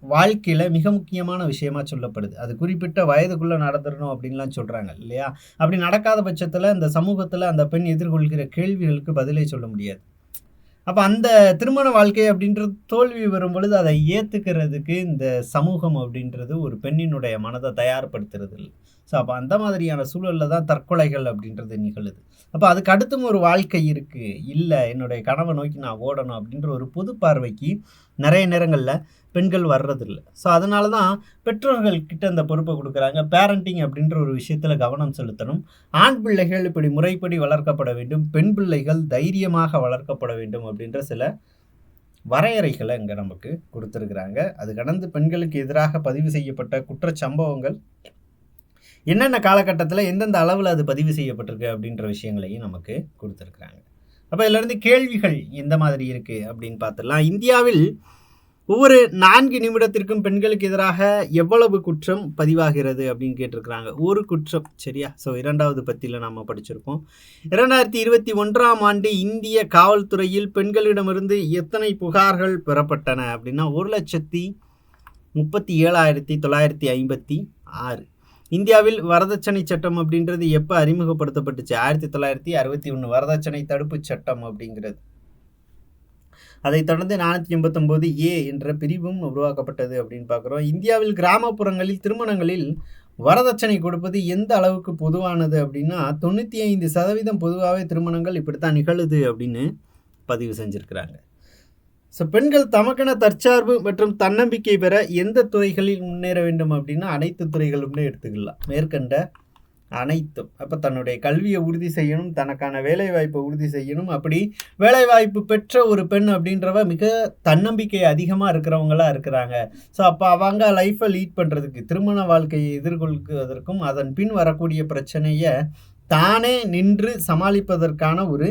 Speaker 1: வாழ்க்கையில மிக முக்கியமான விஷயமா சொல்லப்படுது. அது குறிப்பிட்ட வயதுக்குள்ள நடந்துடணும் அப்படின்லாம் சொல்றாங்க இல்லையா? அப்படி நடக்காத பட்சத்துல இந்த சமூகத்துல அந்த பெண் எதிர்கொள்கிற கேள்விகளுக்கு பதிலே சொல்ல முடியாது. அப்ப அந்த திருமண வாழ்க்கை அப்படின்றது தோல்வி வரும் பொழுது அதை ஏத்துக்கிறதுக்கு இந்த சமூகம் அப்படின்றது ஒரு பெண்ணினுடைய மனதை தயார்படுத்துறது இல்லை. ஸோ அப்போ அந்த மாதிரியான சூழல்ல தான் தற்கொலைகள் அப்படின்றது நிகழுது. அப்போ அதுக்கு அடுத்தும் ஒரு வாழ்க்கை இருக்கு. இல்லை என்னுடைய கனவை நோக்கி நான் ஓடணும் அப்படின்ற ஒரு பொது பார்வைக்கு நிறைய நேரங்களில் பெண்கள் வர்றதில்லை. ஸோ அதனால தான் பெற்றோர்கள் கிட்ட அந்த பொறுப்பை கொடுக்குறாங்க. பேரண்டிங் அப்படின்ற ஒரு விஷயத்தில் கவனம் செலுத்தணும். ஆண் பிள்ளைகள் இப்படி முறைப்படி வளர்க்கப்பட வேண்டும், பெண் பிள்ளைகள் தைரியமாக வளர்க்கப்பட வேண்டும் அப்படின்ற சில வரையறைகளை இங்கே நமக்கு கொடுத்துருக்குறாங்க. அது கடந்து பெண்களுக்கு எதிராக பதிவு செய்யப்பட்ட குற்றச்சம்பவங்கள் என்னென்ன காலகட்டத்தில் எந்தெந்த அளவில் அது பதிவு செய்யப்பட்டிருக்கு அப்படின்ற விஷயங்களையும் நமக்கு கொடுத்துருக்குறாங்க. அப்போ இதிலிருந்து கேள்விகள் எந்த மாதிரி இருக்குது அப்படின்னு பார்த்துடலாம். இந்தியாவில் ஒவ்வொரு 4 நிமிடத்திற்கும் பெண்களுக்கு எதிராக எவ்வளவு குற்றம் பதிவாகிறது அப்படின்னு கேட்டிருக்கிறாங்க. ஒரு குற்றம், சரியா? ஸோ 2வது பத்தியில் நம்ம படிச்சிருக்கோம். 2021ஆம் ஆண்டு இந்திய காவல்துறையில் பெண்களிடமிருந்து எத்தனை புகார்கள் பெறப்பட்டன அப்படின்னா 1,37,956. இந்தியாவில் வரதட்சணை சட்டம் அப்படின்றது எப்போ அறிமுகப்படுத்தப்பட்டுச்சு? 1961 வரதட்சணை தடுப்பு சட்டம் அப்படிங்கிறது. அதைத் தொடர்ந்து 489A என்ற பிரிவும் உருவாக்கப்பட்டது அப்படின்னு பார்க்குறோம். இந்தியாவில் கிராமப்புறங்களில் திருமணங்களில் வரதட்சணை கொடுப்பது எந்த அளவுக்கு பொதுவானது அப்படின்னா 95% பொதுவாகவே திருமணங்கள் இப்படித்தான் நிகழுது அப்படின்னு பதிவு செஞ்சுருக்கிறாங்க. ஸோ பெண்கள் தமக்கென தற்சார்பு மற்றும் தன்னம்பிக்கை பெற எந்த துறைகளில் முன்னேற வேண்டும் அப்படின்னா அனைத்து துறைகளுமே எடுத்துக்கலாம். மேற்கண்ட அனைத்தும். அப்போ தன்னுடைய கல்வியை உறுதி செய்யணும், தனக்கான வேலைவாய்ப்பை உறுதி செய்யணும். அப்படி வேலைவாய்ப்பு பெற்ற ஒரு பெண் அப்படின்றவ மிக தன்னம்பிக்கை அதிகமாக இருக்கிறவங்களா இருக்கிறாங்க. ஸோ அப்போ அவங்க லைஃப்பை லீட் பண்ணுறதுக்கு, திருமண வாழ்க்கையை எதிர்கொள்வதற்கும் அதன் பின் வரக்கூடிய பிரச்சனையை தானே நின்று சமாளிப்பதற்கான ஒரு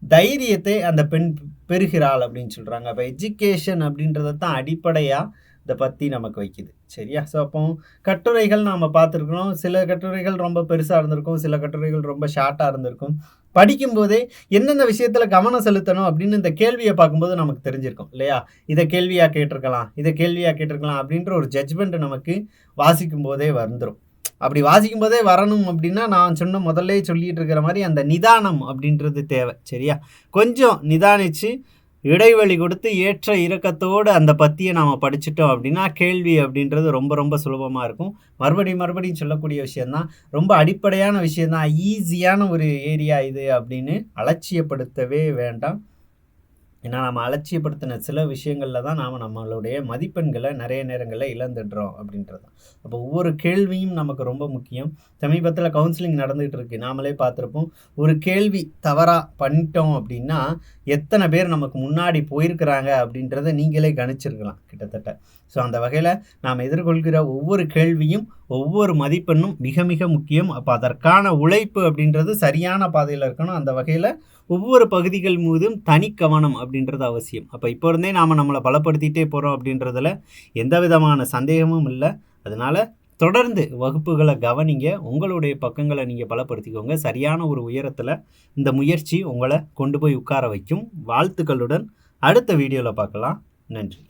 Speaker 1: தைரியத்தை அந்த பெண் பெறுகிறாள் அப்படின்னு சொல்கிறாங்க. அப்போ எஜுகேஷன் அப்படின்றத தான் அடிப்படையாக இதை பற்றி நமக்கு வைக்குது, சரியா? ஸோ அப்போ கட்டுரைகள் நாம் பார்த்துருக்கணும். சில கட்டுரைகள் ரொம்ப பெருசாக இருந்திருக்கும், சில கட்டுரைகள் ரொம்ப ஷார்ட்டாக இருந்திருக்கும். படிக்கும்போதே எந்தெந்த விஷயத்தில் கவனம் செலுத்தணும் அப்படின்னு இந்த கேள்வியை பார்க்கும்போது நமக்கு தெரிஞ்சிருக்கும் இல்லையா? இதை கேள்வியாக கேட்டிருக்கலாம் அப்படின்ற ஒரு ஜட்ஜ்மெண்ட் நமக்கு வாசிக்கும் போதே வந்துடும். அப்படி வாசிக்கும் போதே வரணும் அப்படின்னா நான் சொன்ன முதல்ல சொல்லிட்டு இருக்கிற மாதிரி அந்த நிதானம் அப்படின்றது தேவை, சரியா? கொஞ்சம் நிதானித்து இடைவெளி கொடுத்து ஏற்ற இறக்கத்தோடு அந்த பத்தியை நாம் படிச்சுட்டோம் அப்படின்னா கேள்வி அப்படின்றது ரொம்ப ரொம்ப சுலபமாக இருக்கும். மறுபடியும் சொல்லக்கூடிய விஷயந்தான், ரொம்ப அடிப்படையான விஷயந்தான், ஈஸியான ஒரு ஏரியா இது அப்படின்னு அலட்சியப்படுத்தவே வேண்டாம். ஏன்னா நம்ம அலட்சியப்படுத்தின சில விஷயங்களில் தான் நாம் நம்மளுடைய மதிப்பெண்களை நிறைய நேரங்களில் இழந்துடுறோம் அப்படின்றது தான். அப்போ ஒவ்வொரு கேள்வியும் நமக்கு ரொம்ப முக்கியம். சமீபத்தில் கவுன்சிலிங் நடந்துகிட்டு இருக்கு, நாமளே பார்த்துருப்போம். ஒரு கேள்வி தவறாக பண்ணிட்டோம் அப்படின்னா எத்தனை பேர் நமக்கு முன்னாடி போயிருக்கிறாங்க அப்படின்றத நீங்களே கணிச்சிருக்கலாம் கிட்டத்தட்ட. ஸோ அந்த வகையில் நாம் எதிர்கொள்கிற ஒவ்வொரு கேள்வியும் ஒவ்வொரு மதிப்பெண்ணும் மிக மிக முக்கியம். அப்போ அதற்கான உழைப்பு அப்படின்றது சரியான பாதையில் இருக்கணும். அந்த வகையில் ஒவ்வொரு பகுதிகள் மீதும் தனி கவனம் அப்படின்றது அவசியம். அப்போ இப்போ இருந்தே நாம் நம்மளை பலப்படுத்திகிட்டே போகிறோம் அப்படின்றதுல எந்த விதமான சந்தேகமும் இல்லை. அதனால் தொடர்ந்து வகுப்புகளை கவனிங்க, உங்களுடைய பக்கங்களை நீங்கள் பலப்படுத்திக்கோங்க. சரியான ஒரு உயரத்தில் இந்த முயற்சி உங்களை கொண்டு போய் உட்கார வைக்கும். வாழ்த்துக்களுடன் அடுத்த வீடியோவில் பார்க்கலாம். நன்றி.